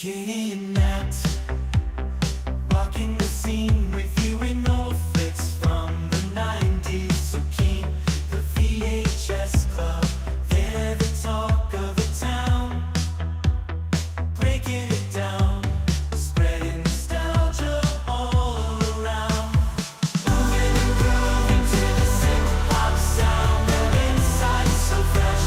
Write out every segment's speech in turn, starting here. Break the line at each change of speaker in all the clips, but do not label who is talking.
Kidnapped, walking the scene with you in old flicks from the 90s. So keen, the VHS Club, they're the talk of the town. Breaking it down, spreading nostalgia all around. Moving and grooving to the synth-pop sound. Their insight is so fresh,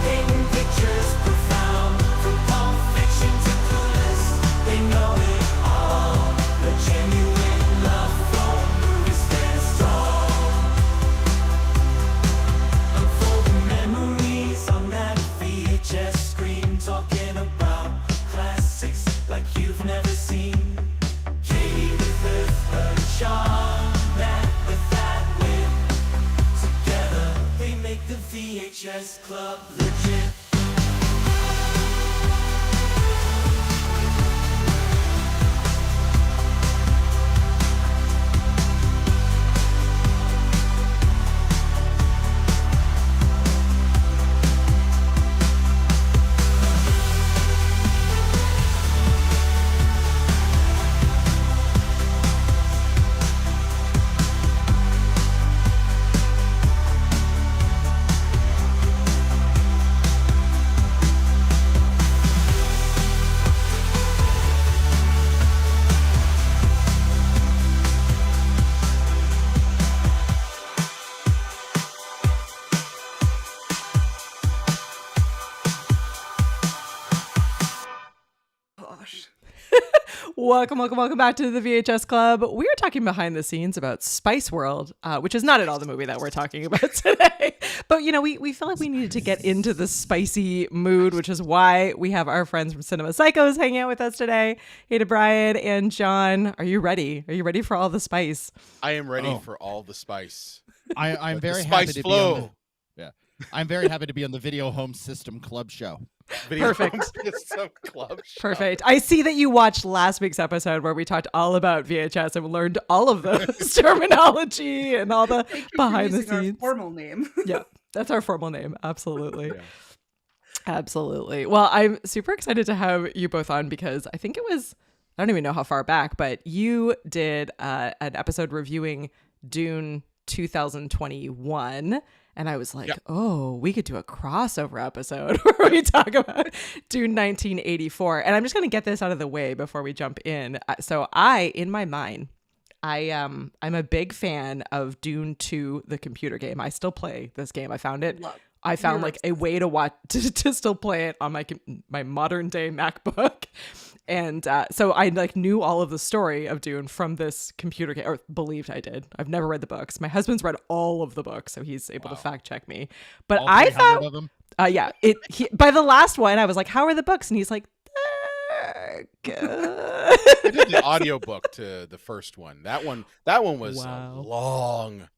painting pictures profound. From Pulp Fiction to Clueless, they know it all. The genuine love for movies stands tall. Unfolding memories on that VHS screen, talking about classics like you've never seen. Katie with her charm, Matt with that wit. Together they make the VHS Club legit.
Gosh.
Welcome back to the VHS Club. We are talking behind the scenes about Spice World, which is not at all the movie that we're talking about today. But, you know, we felt like we needed to get into the spicy mood, which is why we have our friends from Cinema Psychos hanging out with us today. Hey to Brian and John. Are you ready? Are you ready for all the spice?
I am ready for all the spice.
I'm
Let
very
the
happy
spice
to
flow.
be on the, I'm very happy to be on the Video Home System Club show.
Video
Perfect.
Home System Club show.
Perfect. I see that you watched last week's episode where we talked all about VHS and learned all of the terminology and all the
Thank you
behind
for
the
using our
scenes.
formal name.
Yeah, that's our formal name. Absolutely.
Yeah.
Absolutely. Well, I'm super excited to have you both on because I think it was, I don't even know how far back, but you did an episode reviewing Dune 2021. And I was like,
Yep.
oh, we could do a crossover episode where we talk about Dune 1984. And I'm just going to get this out of the way before we jump in. So in my mind, I'm a big fan of Dune 2, the computer game. I still play this game. I found it.
Love.
I found
You're
like a way to watch to still play it on my modern day MacBook. And so I like knew all of the story of Dune from this computer game, or believed I did. I've never read the books. My husband's read all of the books, so he's able to fact check me. But
All
I
300
thought,
of them.
yeah, by the last one, I was like, "How are the books?" And he's like, "They're good."
I did the audiobook to the first one. That one was
Wow.
a long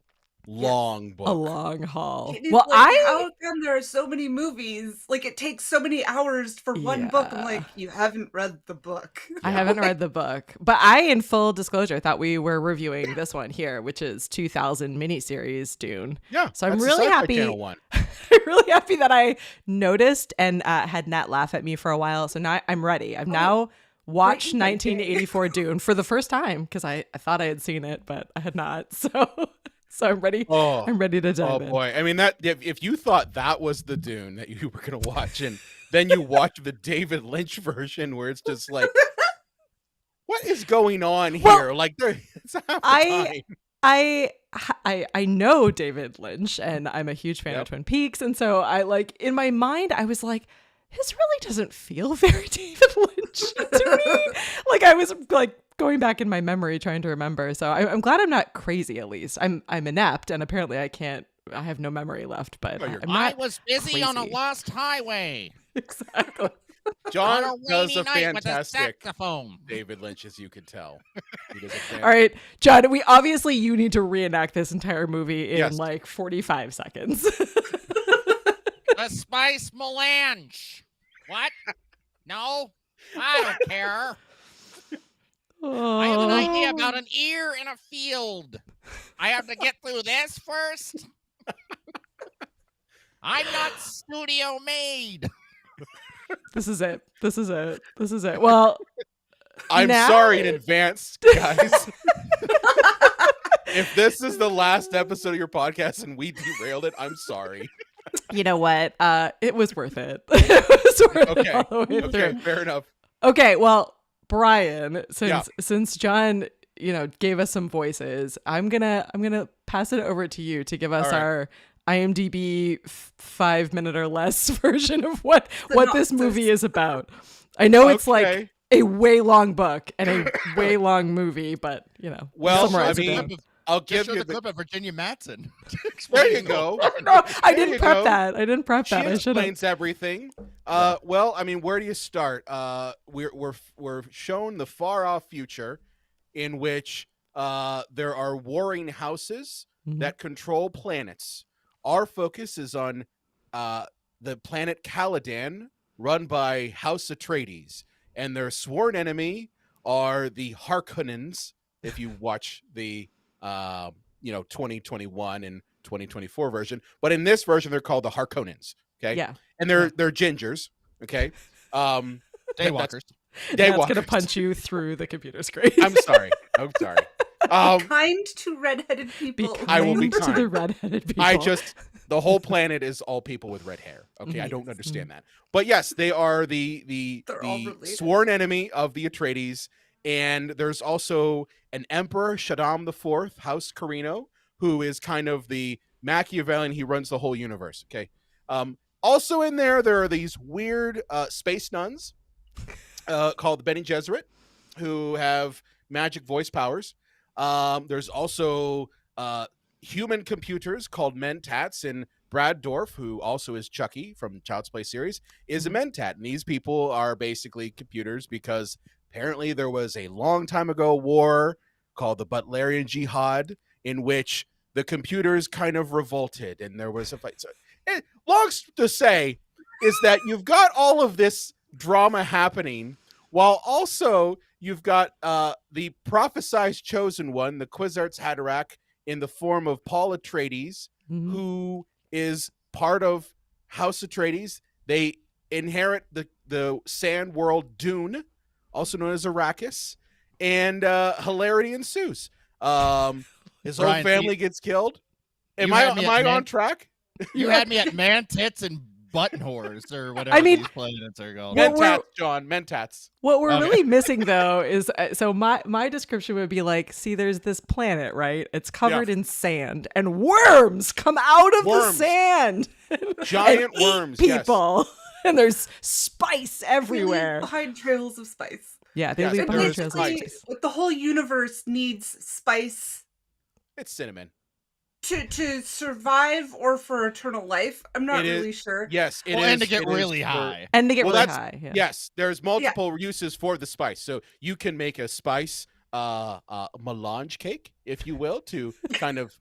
book.
A long haul.
It is
Well,
like, how come there are so many movies? Like, it takes so many hours for one book. I'm
Yeah.
like, you haven't read the book.
I haven't read the book, but I, in full disclosure, thought we were reviewing this one here, which is 2000 miniseries Dune.
Yeah.
So I'm
that's the
really
Sci-Fi
happy.
Channel one.
I'm really happy that I noticed and had Nat laugh at me for a while. So now I'm ready. I've now watched
Great.
1984 Dune for the first time because I thought I had seen it, but I had not. So I'm ready.
Oh,
I'm ready to dive
oh
in.
boy. I mean, that if you thought that was the Dune that you were gonna watch, and then you watch the David Lynch version where it's just like, what is going on here?
Well,
Like, it's half the time.
I know David Lynch and I'm a huge fan of
Yep.
Twin Peaks, and so I like in my mind I was like, this really doesn't feel very David Lynch to me. Like I was like going back in my memory trying to remember. So I'm glad I'm not crazy. At least I'm inept, and apparently I have no memory left. But
Oh, you're
I'm
I
not
was busy on a
crazy.
lost highway.
exactly.
John
on a
does
rainy
a
night with a
fantastic
saxophone.
David Lynch, as you could tell. He does a
All right, John. You need to reenact this entire movie in
Yes.
like 45 seconds.
The Spice Melange. What? No? I don't care. I have an idea about an ear in a field. I have to get through this first. I'm not studio made.
This is it. This is it. This is it. Well,
I'm
now-
sorry in advance, guys. If this is the last episode of your podcast and we derailed it, I'm sorry.
you know what? It was worth it. It was worth it
Okay.
all the way
Okay,
through.
fair enough.
Okay, well, Brian,
Yeah.
since John, gave us some voices, I'm gonna pass it over to you to give us
All right.
our IMDb 5 minute or less version of what this
Synopsis.
movie is about. I know it's like
Okay.
a way long book and a way long movie, but
Well,
summarize
I
it
mean,
down.
I'll
Just
give
show
you
the clip of Virginia Madsen.
There you go.
No, I
There
didn't
you
prep
go.
that. I didn't prep
She
that. I should have.
explains everything. Well, I mean, where do you start? We're shown the far off future, in which there are warring houses
Mhm.
that control planets. Our focus is on the planet Caladan, run by House Atreides, and their sworn enemy are the Harkonnens. If you watch the 2021 and 2024 version, but in this version they're called the Harkonnens. Okay,
Yeah.
and they're gingers. Okay,
Daywalkers.
That's
Daywalkers.
gonna punch you through the computer screen.
I'm sorry. I'm sorry.
Kind to redheaded
Be
people.
I will be
kind to the
kind.
redheaded people.
The whole planet is all people with red hair. Okay, I don't understand that. But yes, they are the
They're all related.
sworn enemy of the Atreides, and there's also an Emperor Shaddam IV, House Carino, who is kind of the Machiavellian. He runs the whole universe. Okay. Also in there are these weird space nuns called the Bene Gesserit, who have magic voice powers. There's also human computers called Mentats, and Brad Dorff, who also is Chucky from Child's Play series, is a Mentat. And these people are basically computers because apparently there was a long time ago war called the Butlerian Jihad, in which the computers kind of revolted and there was a fight. So, long to say is that you've got all of this drama happening while also you've got the prophesized chosen one, the Kwisatz Haderach, in the form of Paul Atreides,
Mhm.
who is part of House Atreides. They inherit the sand world Dune, also known as Arrakis, and hilarity ensues. His whole
Brian,
family gets killed. Am
you
I
had me at
on track?
You had me at man tits and button whores or whatever
I mean-
these planets are called.
Well,
Mentats, John. Mentats.
What we're
Okay.
really missing though is so my description would be like, see, there's this planet, right? It's covered in sand, and worms come out of the
Worms.
sand.
Giant
and eat
worms, yes.
people, and there's spice everywhere.
Behind trails of spice.
Yeah, they
Yes,
leave
And
there
behind
is
trails of
basically,
spice.
like, the whole universe needs spice
It's cinnamon.
to survive or for eternal life. I'm not
It is-
really sure.
Yes, it is.
And to get
it is
really
for-
high.
And to get
Well,
really
that's-
high. Yeah.
Yes, there's multiple uses for the spice. So you can make a spice melange cake, if you will, to kind of,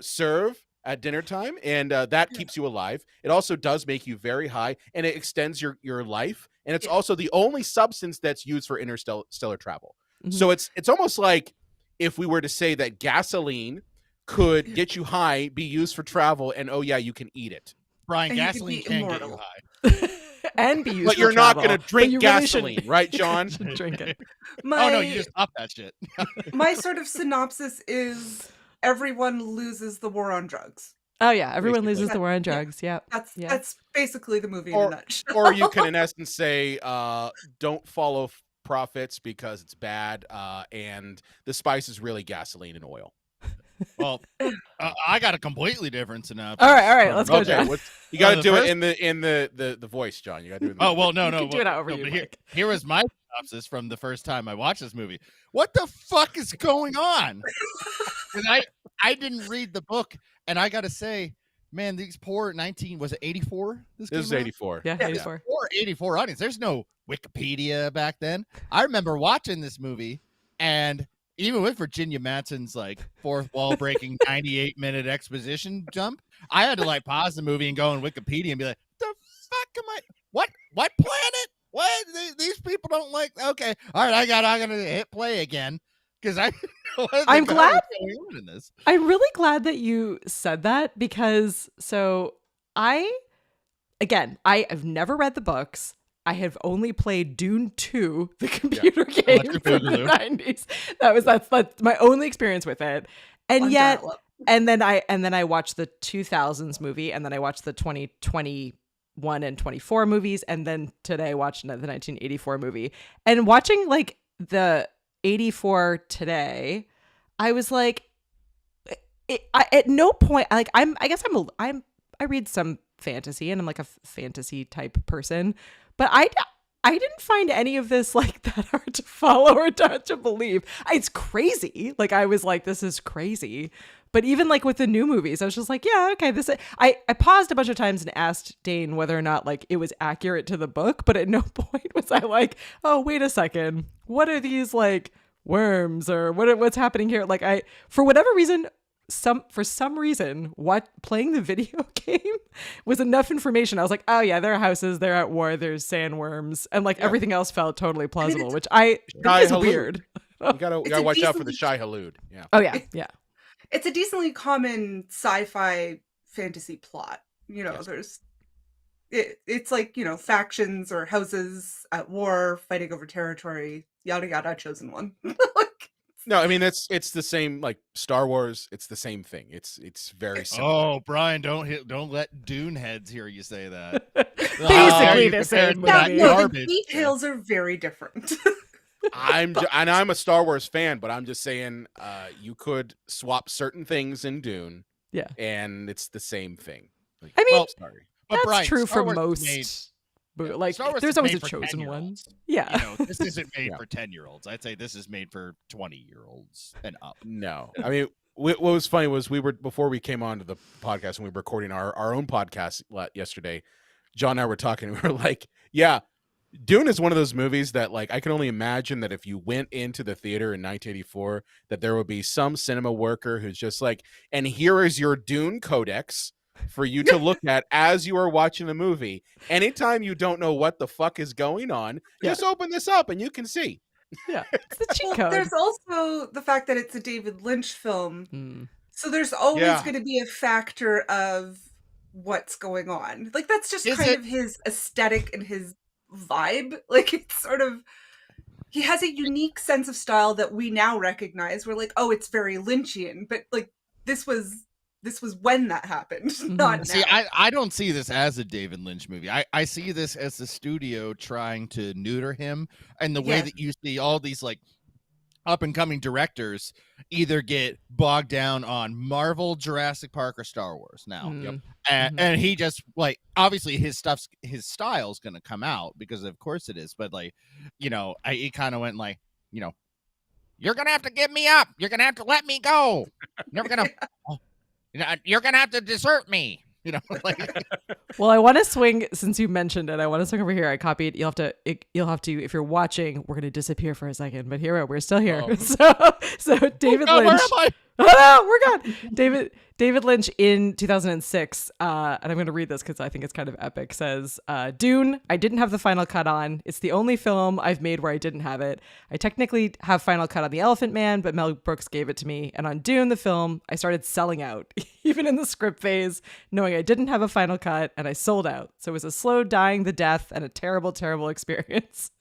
serve at dinner time, and that keeps you alive. It also does make you very high, and it extends your life, and it's
Yeah.
also the only substance that's used for interstellar travel.
Mhm.
So it's almost like if we were to say that gasoline could get you high, be used for travel, and oh yeah, you can eat it.
Brian,
And you could
gasoline
be
can get you
immortal.
high.
And be used
But
for
you're not
travel.
going to
But
drink
you really
gasoline,
shouldn't-
right, John?
shouldn't drink it.
My,
Oh no, you just up that shit.
my sort of synopsis is everyone loses the war on drugs.
Oh yeah, everyone
Basically.
loses the war on drugs. Yeah.
That's
Yeah.
that's basically the movie in
Or-
a nutshell.
Or you can, in essence, say, don't follow profits because it's bad, and the spice is really gasoline and oil.
Well, I got a completely different synopsis.
All right, let's go,
Okay,
John.
you got to
the
do
first-
it in the voice, John. You got to do it.
Oh well, no,
You
no.
can do it however
no,
you
but here,
like.
here was my synopsis from the first time I watched this movie. What the fuck is going on? And I didn't read the book, and I got to say, man, these poor 19 was it 84?
This is 84.
Yeah,
Yeah.
84.
Poor 84 audience. There's no Wikipedia back then. I remember watching this movie, and even with Virginia Madsen's like fourth wall breaking 98-minute exposition jump, I had to like pause the movie and go on Wikipedia and be like, the fuck am I? What planet? What? These people don't like. Okay, all right, I gotta hit play again because I.
I'm glad-
what's going on in this.
I'm really glad that you said that because I've never read the books. I have only played Dune 2, the computer game
Electric
from the
Boogaloo.
90s. That's my only experience with it. And yet, and then I watched the 2000s movie, and then I watched the 2021 and 24 movies, and then today I watched the 1984 movie. And watching like the 84 today, I was like, at no point, like I read some fantasy, and I'm like a fantasy type person, but I didn't find any of this like that hard to follow or to believe. It's crazy. Like I was like, this is crazy. But even like with the new movies, I was just like, yeah, okay. I paused a bunch of times and asked Dane whether or not like it was accurate to the book, but at no point was I like, oh, wait a second, what are these like worms or what's happening here? Like for whatever reason, for some reason, playing the video game was enough information. I was like, oh yeah, there are houses, they're at war, there's sandworms, and like everything else felt totally plausible, which I think is weird.
You gotta watch out for the Shai Halud. Yeah.
Oh yeah, yeah.
It's a decently common sci-fi fantasy plot. You know,
Yes.
it's like, you know, factions or houses at war fighting over territory, yada yada, chosen one. Like,
No, I mean it's the same like Star Wars. It's the same thing. It's very similar.
Oh, Brian, don't let Dune heads hear you say that.
Basically the same
compared
movie.
to
no,
that
the
garbage.
details are very different.
I'm a Star Wars fan, but I'm just saying you could swap certain things in Dune.
Yeah.
And it's the same thing. Like,
I mean,
Well,
sorry.
But
that's
Brian,
true
Star
for
Wars
most.
is made-
Like
Star Wars
there's
is
always a
made for
chosen one.
10-year-olds.
Yeah.
You know, this isn't made
Yeah.
for 10-year-olds. I'd say this is made for 20-year-olds and up.
No, I mean, what was funny was before we came on to the podcast and we were recording our own podcast yesterday. John and I were talking. We were like, "Yeah, Dune is one of those movies that, like, I can only imagine that if you went into the theater in 1984, that there would be some cinema worker who's just like, and here is your Dune codex for you to look at as you are watching the movie. Anytime you don't know what the fuck is going on, just open this up and you can see."
Yeah. It's the cheat
Well,
code.
there's also the fact that it's a David Lynch film.
Mm.
So there's always
Yeah.
going to be a factor of what's going on. Like that's just
Is
kind
it-
of his aesthetic and his vibe. Like it's sort of he has a unique sense of style that we now recognize. We're like, oh, it's very Lynchian, but like this was when that happened, not now.
See, I don't see this as a David Lynch movie. I see this as the studio trying to neuter him, and the way
Yes.
that you see all these like up and coming directors either get bogged down on Marvel, Jurassic Park, or Star Wars now.
Mm.
And he just like obviously his style's gonna come out because of course it is, but like, you know, he kind of went like, you know, you're gonna have to give me up. You're gonna have to let me go. You're gonna you're gonna have to desert me. You know, like
Well, I want to swing since you mentioned it. I want to swing over here. I copied. You'll have to. If you're watching, we're gonna disappear for a second, but we're still here.
Oh.
So David
oh, God,
Lynch.
where am I?
Oh no, we're gone. David Lynch in 2006, and I'm going to read this because I think it's kind of epic, says, Dune, I didn't have the final cut on. It's the only film I've made where I didn't have it. I technically have final cut on The Elephant Man, but Mel Brooks gave it to me. And on Dune, the film, I started selling out, even in the script phase, knowing I didn't have a final cut, and I sold out. So it was a slow dying the death and a terrible, terrible experience.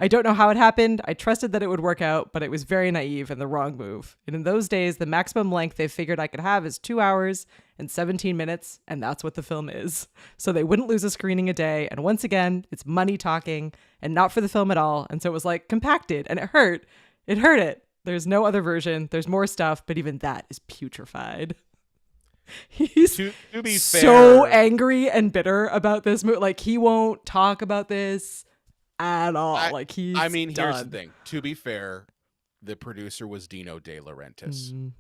I don't know how it happened. I trusted that it would work out, but it was very naive and the wrong move. And in those days, the maximum length they figured I could have is 2 hours and 17 minutes, and that's what the film is. So they wouldn't lose a screening a day. And once again, it's money talking and not for the film at all. And so it was like compacted and it hurt. It hurt it. There's no other version. There's more stuff, but even that is putrefied. He's
To be
so
fair,
angry and bitter about this movie. Like he won't talk about this at all. Like he's
I mean, here's the
done.
thing. To be fair, the producer was Dino De Laurentiis.
Mm.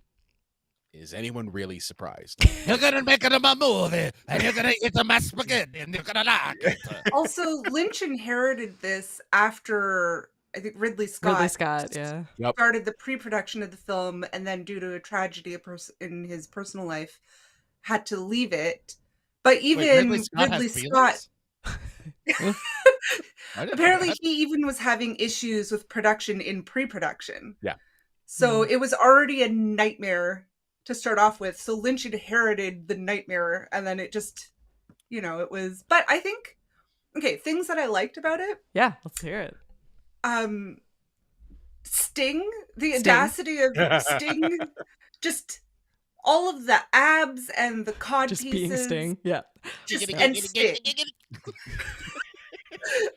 Is anyone really surprised?
You're gonna make it a movie, and you're gonna eat a mashed spaghetti, and you're gonna like it.
Also, Lynch inherited this after I think Ridley Scott
Yeah.
started the pre-production of the film, and then due to a tragedy in his personal life, had to leave it. But even
Ridley Scott has
Ridley Scott
feelings? I didn't know
apparently
that.
he even was having issues with production in pre-production.
Yeah.
So it was already a nightmare to start off with. So Lynch inherited the nightmare, and then it just, it was. But I think Okay, things that I liked about it.
Yeah, let's hear it.
Sting, the
Sting.
audacity of Sting, just all of the abs and the cod
Just
pieces.
being Sting. Yeah.
And Sting.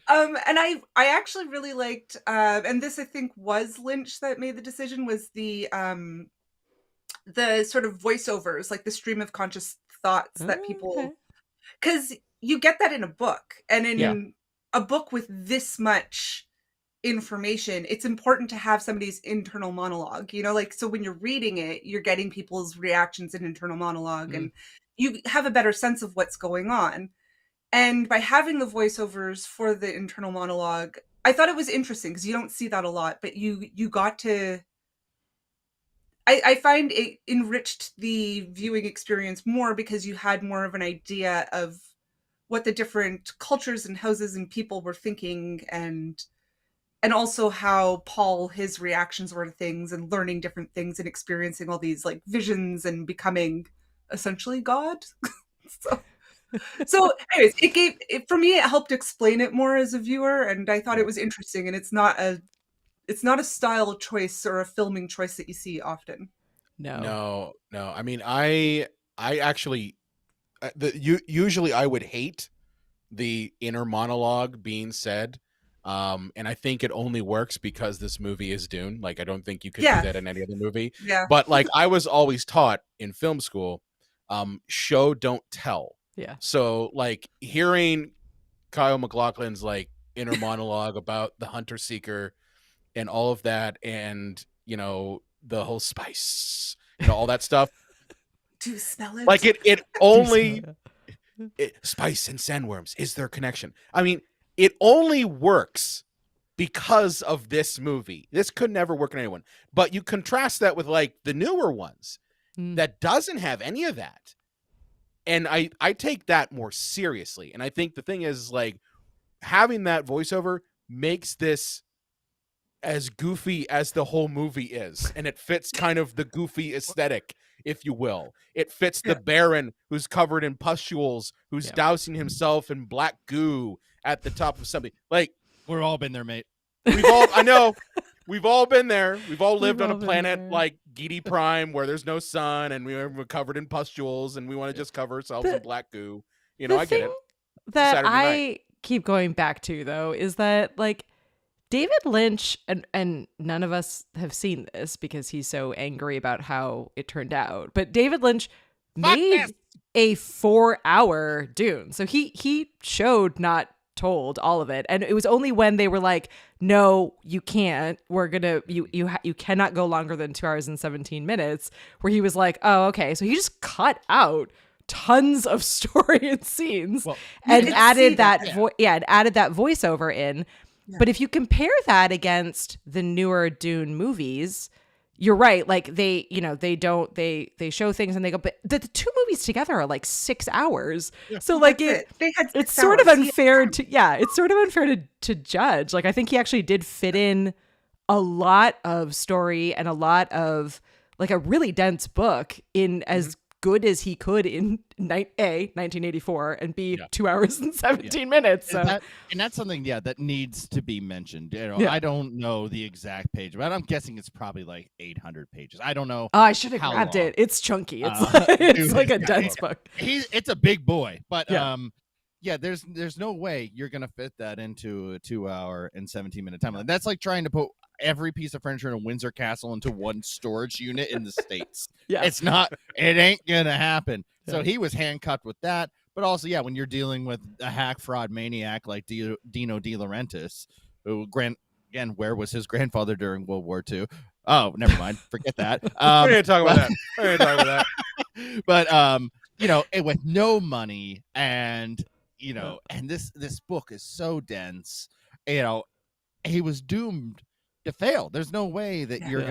And I actually really liked, and this I think was Lynch that made the decision, was the sort of voiceovers, like the stream of conscious thoughts that
Okay.
people, because you get that in a book, and in
Yeah.
a book with this much information, it's important to have somebody's internal monologue, you know, like, so when you're reading it, you're getting people's reactions and internal monologue, and you have a better sense of what's going on. And by having the voiceovers for the internal monologue, I thought it was interesting because you don't see that a lot, but you got to, I find it enriched the viewing experience more because you had more of an idea of what the different cultures and houses and people were thinking, and also how Paul, his reactions were to things and learning different things and experiencing all these like visions and becoming essentially God. So anyways, for me, it helped explain it more as a viewer, and I thought it was interesting, and it's not a style choice or a filming choice that you see often.
No.
No. I mean, I actually, usually I would hate the inner monologue being said. And I think it only works because this movie is Dune. Like, I don't think you could
Yeah.
do that in any other movie.
Yeah.
But like, I was always taught in film school, show, don't tell.
Yeah.
So like, hearing Kyle MacLachlan's like inner monologue about the hunter seeker and all of that, and you know, the whole spice, you know, all that stuff.
Do you smell it?
Like it only spice and sandworms is their connection. I mean, it only works because of this movie. This could never work on anyone. But you contrast that with like the newer ones that doesn't have any of that. And I take that more seriously. And I think the thing is, like, having that voiceover makes this as goofy as the whole movie is. And it fits kind of the goofy aesthetic, if you will. It fits the Baron who's covered in pustules, who's dousing himself in black goo at the top of something. Like,
We've all been there, mate.
I know. We've all been there. We've all lived on a
all been
planet
there.
like Gedi Prime where there's no sun and we're covered in pustules and we want to just cover ourselves in black goo. You know, I get it.
That
Saturday
I
night.
keep going back to, though, is that like David Lynch, and none of us have seen this because he's so angry about how it turned out, but David Lynch made
this.
a 4-hour Dune. So he showed, not told, all of it, and it was only when they were like, no, you can't, we're gonna, you cannot go longer than 2 hours and 17 minutes, where he was like, oh, okay. So he just cut out tons of story and scenes and
could
added
see
that
that.
and added that voiceover in. But if you compare that against the newer Dune movies, you're right. Like they show things and they go, but the two movies together are like 6 hours. So like
They had 6
it's sort of
hours.
unfair it's sort of unfair to judge. Like, I think he actually did fit in a lot of story and a lot of like a really dense book in as good as he could in 1984 and B 2 hours and 17 minutes. So.
And that's something, that needs to be mentioned. You know, I don't know the exact page, but I'm guessing it's probably like 800 pages. I don't know.
Oh, I should have
how
grabbed
long.
it. It's chunky. It's
Dude,
like a dense book.
It's a big boy, but
Yeah.
there's no way you're gonna fit that into a 2 hour and 17-minute timeline. That's like trying to put every piece of furniture in a Windsor castle into one storage unit in the States.
Yeah.
It ain't gonna happen. So he was handcuffed with that. But also, when you're dealing with a hack fraud maniac like Dino De Laurentiis, who where was his grandfather during World War II? Oh, never mind. Forget that.
We're gonna talk about that. We're gonna talk about that.
But with no money and and this book is so dense, he was doomed to fail. There's no way that you're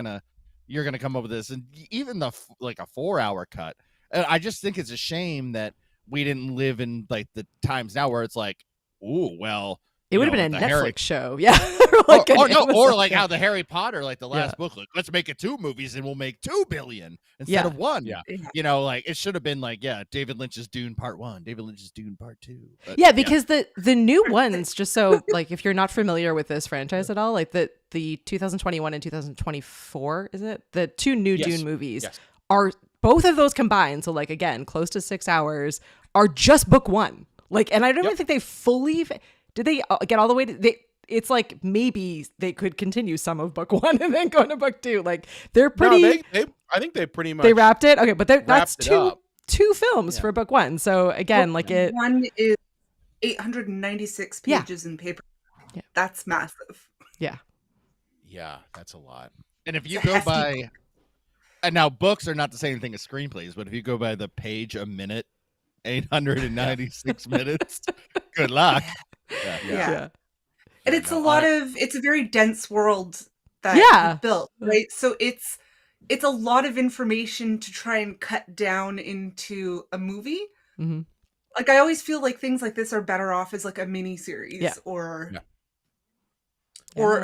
gonna come up with this, and even a 4-hour cut. I just think it's a shame that we didn't live in like the times now where it's like, ooh, well,
It would have
know,
been a
the
Netflix
Harry-
show. Yeah. Or
or
an
no, or
Amazon-
like
yeah.
how the Harry Potter, like the last
Yeah.
book, like let's make it 2 movies and we'll make 2 billion instead
Yeah.
of 1.
Yeah.
You know, like it should have been like, David Lynch's Dune Part 1, David Lynch's Dune Part 2. But,
Yeah, because the new ones, just so like if you're not familiar with this franchise at all, like the 2021 and 2024, is it? The 2 new
Yes.
Dune movies
Yes.
are both of those combined. So like again, close to 6 hours are just book 1. Like, and I don't even think they fully did they get all the way to it's like maybe they could continue some of book 1 and then go into book 2. Like they're pretty.
No, I think they pretty much
they wrapped it. Okay, but that's
wrapped it up.
two films
Yeah.
for book 1. So again, like it.
One is 896 pages in paper.
Yeah.
That's massive.
Yeah.
Yeah, that's a lot.
And if you
It's a
go
hefty
by, and now books are not the same thing as screenplays, but if you go by the page a minute, 896 minutes, good luck.
Yeah. And it's
no,
it's a very dense world that
Yeah.
you built, right? So it's a lot of information to try and cut down into a movie.
Mhm.
Like I always feel like things like this are better off as like a mini series
Yeah.
or
Yeah.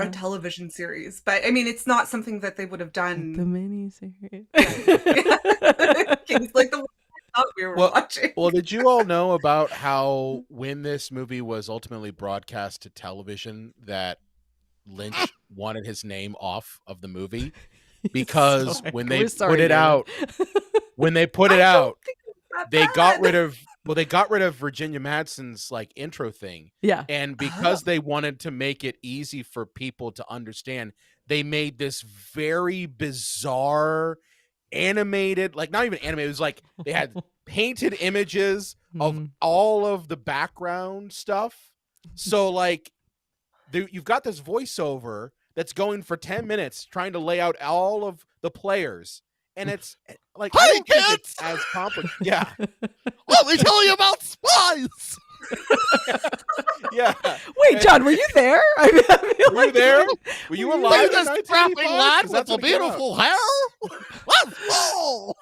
a television series. But I mean, it's not something that they would have
The
done.
miniseries.
It's like the one I thought we were watching.
Well, did you all know about how when this movie was ultimately broadcast to television that Lynch wanted his name off of the movie because
So
when
we're
they
sorry,
put it
David.
out,
I don't think it's that
they got
bad.
rid of Virginia Madsen's like intro thing.
Yeah.
And because they wanted to make it easy for people to understand, they made this very bizarre animated, like not even animated, it was like they had painted images of
Mhm.
all of the background stuff. So like you've got this voiceover that's going for 10 minutes trying to lay out all of the players. And it's like, I
Hi,
don't think
kids!
it's as complicated. Yeah.
Let me tell you about spies.
Yeah.
Wait, John, were you there? I feel
Were you there? Were you
Look
alive
at
in
this
1985?
strapping lad
'Cause
with
that's
the
what it came out.
beautiful hair. Let's go.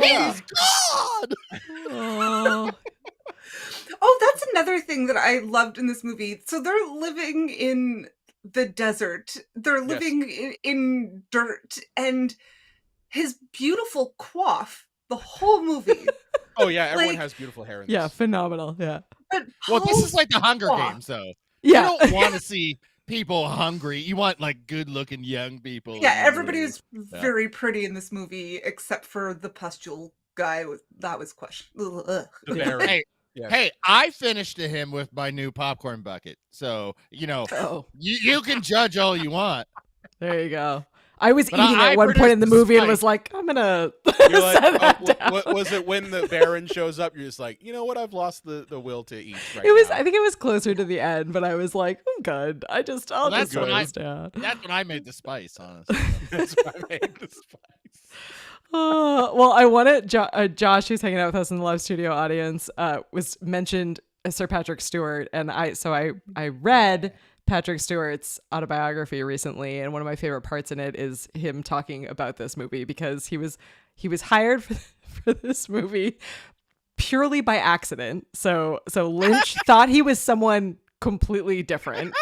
Yeah.
He's God.
Oh.
Oh, that's another thing that I loved in this movie. So they're living in the desert. They're
Yes.
living in dirt, and his beautiful coif the whole movie.
Oh yeah, everyone
Like-
has beautiful hair in this.
Yeah, phenomenal. Yeah.
But
Well, this
Paul's
is like the Hunger
coif-
Games, though.
Yeah.
You don't want to see people hungry. You want like good-looking young people.
Yeah,
in the
everybody
movie.
was very pretty in this movie except for the pustule guy. That was questionable.
The Baron.
Hey,
Yeah.
hey, I finished him with my new popcorn bucket. So, you know,
Oh,
you can judge all you want.
there you go. I was
But
eating
I
at one point
produced
in the
the
movie and
spice.
was like, I'm gonna
You're like,
set that
oh,
down.
what was it when the Baron shows up? You're just like, you know what? I've lost the will to eat. Right
It was.
now.
I think it was closer to the end, but I was like, I'm good. I'll
Well,
just
that's
put
when
this down.
That's when I made the spice, honestly.
That's why I made the spice.
Well, I wanted Josh, who's hanging out with us in the live studio audience, was mentioned Sir Patrick Stewart, and I read Patrick Stewart's autobiography recently, and one of my favorite parts in it is him talking about this movie because he was hired for this movie purely by accident. So Lynch thought he was someone completely different,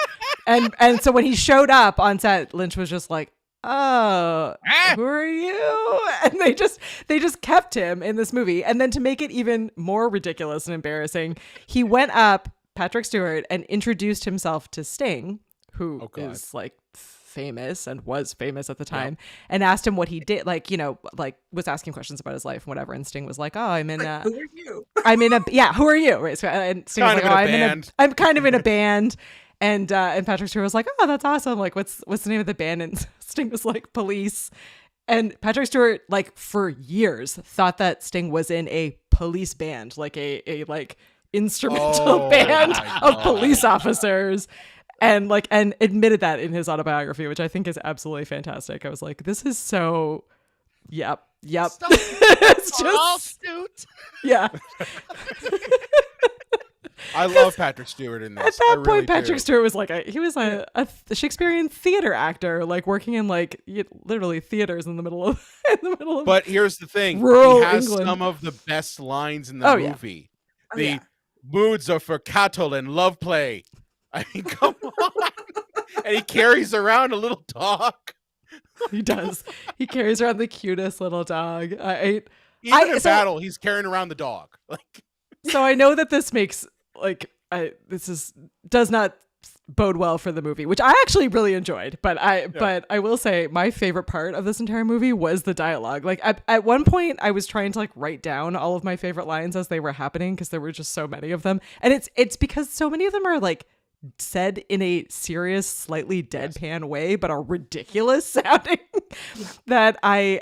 and so when he showed up on set, Lynch was just like, oh, who are you? And they just kept him in this movie. And then to make it even more ridiculous and embarrassing, he went up, Patrick Stewart, and introduced himself to Sting, who is like famous and was famous at the time, and asked him what he did, like, you know, like was asking questions about his life and whatever. And Sting was like, oh, I'm in
Like, who are you?
who are you? Right. So, and Sting was
Kind
like,
of in a
oh,
band.
I'm kind of in a band. And Patrick Stewart was like, oh, that's awesome. Like, what's the name of the band? And Sting was like, Police. And Patrick Stewart, like, for years thought that Sting was in a police band, like a like instrumental
Oh,
band
my
of
God.
police officers. And admitted that in his autobiography, which I think is absolutely fantastic. I was like, this is so, yep.
Stop.
It's
All
just,
astute.
yeah.
I love Patrick Stewart in this.
At that
I
point,
really
Patrick
do.
Stewart was like he was a Shakespearean theater actor, like working in like literally theaters in the middle of
But here's the thing:
Rural
he has
England.
some of the best lines in the
Oh, yeah.
movie.
Oh,
The
yeah.
moods are for cattle and love play. I mean, come on. And he carries around a little dog.
He does. He carries around the cutest little dog.
Even in battle, he's carrying around the dog. Like,
so I know that this makes does not bode well for the movie, which I actually really enjoyed. But I will say my favorite part of this entire movie was the dialogue. Like at one point, I was trying to like write down all of my favorite lines as they were happening because there were just so many of them, and it's because so many of them are like said in a serious, slightly deadpan way, but are ridiculous sounding that I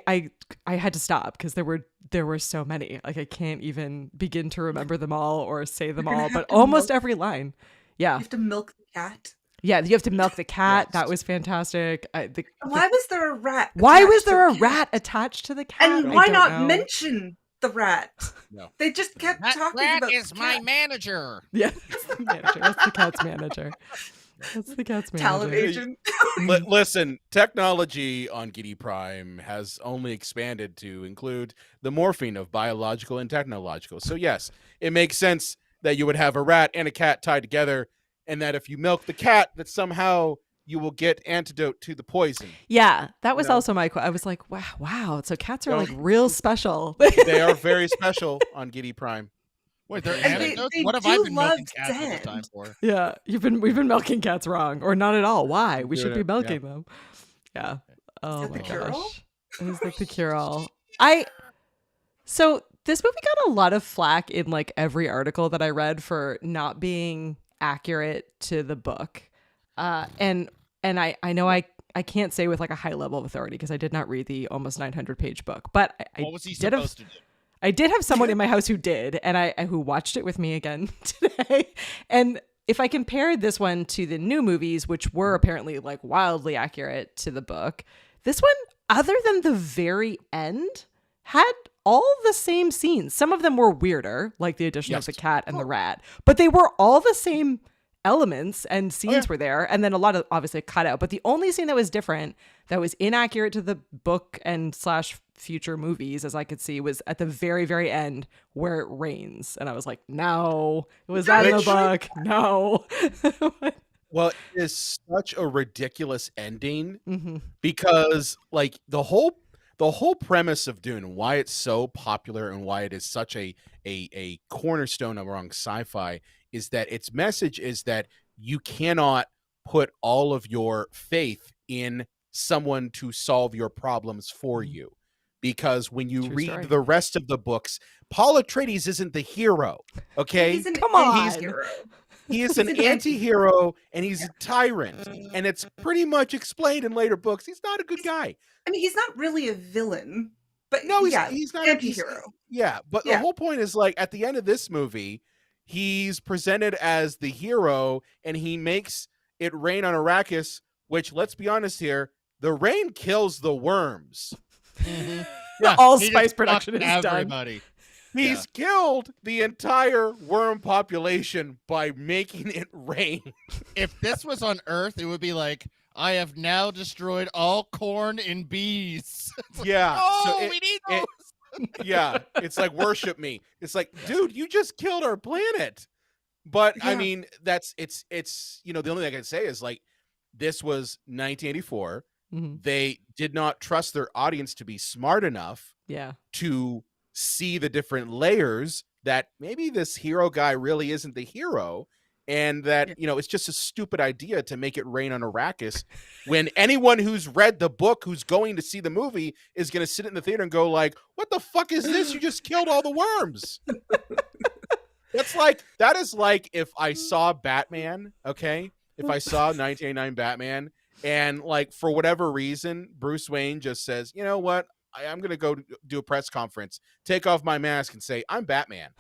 had to stop because there were so many. Like I can't even begin to remember them all or say them all, but almost every line. Yeah.
You have to milk the cat.
Yeah, you have to milk the cat.
Yes.
That was fantastic.
Why was there a rat?
Why was
attached to
there a
the
rat
cat?
attached to the cat?
And
I
why
don't
not
know.
mention the rat?
No.
They just kept
That
talking
rat
about
is
the
my
cat.
manager.
Yeah, that's the manager. That's the cat's manager. That's the cat's manager.
Talent agent.
Listen, technology on Giddy Prime has only expanded to include the morphing of biological and technological. So yes, it makes sense that you would have a rat and a cat tied together, and that if you milk the cat, that somehow you will get antidote to the poison.
Yeah, that was
You know?
also my. I was like, wow. So cats are
No.
like real special.
They are very special on Giddy Prime.
Wait, they're
And
anecdotes?
they
What have I
do
been milking
love
cats all the
Zen.
time for?
Yeah, we've been milking cats wrong, or not at all. Why? We should be
Doing it,
milking them. Yeah. Oh
that
my
the cure-all?
gosh. Is that the cure-all? So this movie got a lot of flack in like every article that I read for not being accurate to the book. And I know I can't say with like a high level of authority because I did not read the almost 900-page book, but
What was he
did have,
supposed to do?
I did have someone in my house who did, and who watched it with me again today. And if I compared this one to the new movies, which were apparently like wildly accurate to the book, this one, other than the very end, had all the same scenes. Some of them were weirder, like the addition of the cat and the rat, but they were all the same elements and scenes were there, and then a lot of obviously cut out. But the only scene that was different, that was inaccurate to the book and / future movies, as I could see, was at the very, very end where it rains, and I was like, no, it was that in the book. No.
Well, it is such a ridiculous ending
Mm-hmm.
because like the whole premise of Dune, why it's so popular and why it is such a cornerstone among sci-fi, is that its message is that you cannot put all of your faith in someone to solve your problems for you. Because when you
True
read
story.
the rest of the books, Paul Atreides isn't the hero, okay?
He's an
Come on.
anti-hero.
He is
He's
an
an anti-
anti-hero and he's a tyrant. And it's pretty much explained in later books. He's not a good guy.
I mean, he's not really a villain, but
No, he's
yeah,
not
anti-hero.
Yeah, but the
Yeah.
whole point is like at the end of this movie, he's presented as the hero and he makes it rain on Arrakis, which, let's be honest here, the rain kills the worms.
Yeah,
All
he just
spice production
fucked
is done.
everybody.
He's killed the entire worm population by making it rain.
If this was on Earth, it would be like, I have now destroyed all corn and bees.
Yeah.
Oh,
so
we need those.
yeah, it's like worship me. It's like, dude, you just killed our planet. But I
Yeah.
mean, it's the only thing I can say is like this was 1984.
Mhm.
They did not trust their audience to be smart enough
Yeah.
to see the different layers that maybe this hero guy really isn't the hero, and that it's just a stupid idea to make it rain on Arrakis when anyone who's read the book who's going to see the movie is going to sit in the theater and go like, what the fuck is this? You just killed all the worms. That is like if I saw Batman, okay? If I saw 1989 Batman and like for whatever reason Bruce Wayne just says, you know what? I'm going to go do a press conference, take off my mask and say, I'm Batman.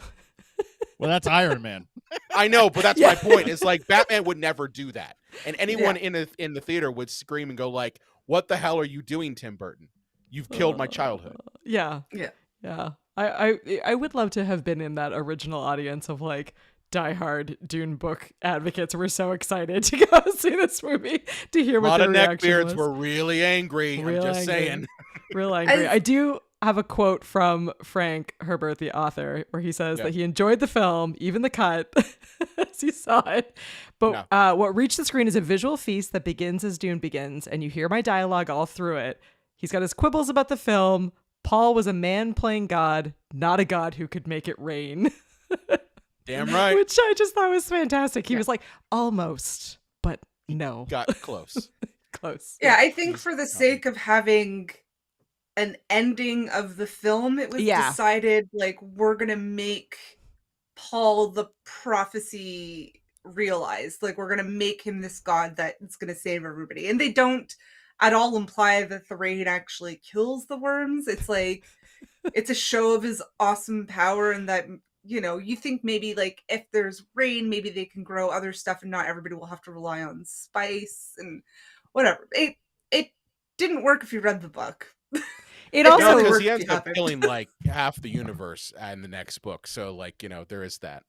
Well, that's Iron Man.
I know, but that's
Yeah.
my point. It's like Batman would never do that. And anyone in the theater would scream and go like, what the hell are you doing, Tim Burton? You've killed my childhood.
Yeah.
Yeah.
Yeah. I would love to have been in that original audience of like diehard Dune book advocates who were so excited to go see this movie to hear
A
what
lot
their
of
reaction
neckbeards
was.
were really angry.
Real
I'm just
angry.
saying.
Real angry.
As
have a quote from Frank Herbert, the author, where he says
Yeah.
that he enjoyed the film, even the cut, as he saw it. But what reached the screen is a visual feast that begins as Dune begins, and you hear my dialogue all through it. He's got his quibbles about the film. Paul was a man playing God, not a god who could make it rain.
Damn right.
Which I just thought was fantastic. He was like, almost, but no.
Got close.
Close.
Yeah, I think for the sake of having an ending of the film, it was decided, like, we're gonna make Paul the prophecy realized. Like, we're gonna make him this god that's gonna save everybody. And they don't at all imply that the rain actually kills the worms. It's like, it's a show of his awesome power, and that, you know, you think maybe, like, if there's rain, maybe they can grow other stuff and not everybody will have to rely on spice and whatever. It didn't work if you read the book.
It also
because
worked
he ends
if you
up
haven't.
killing like half the universe in the next book. So like, you know, there is that.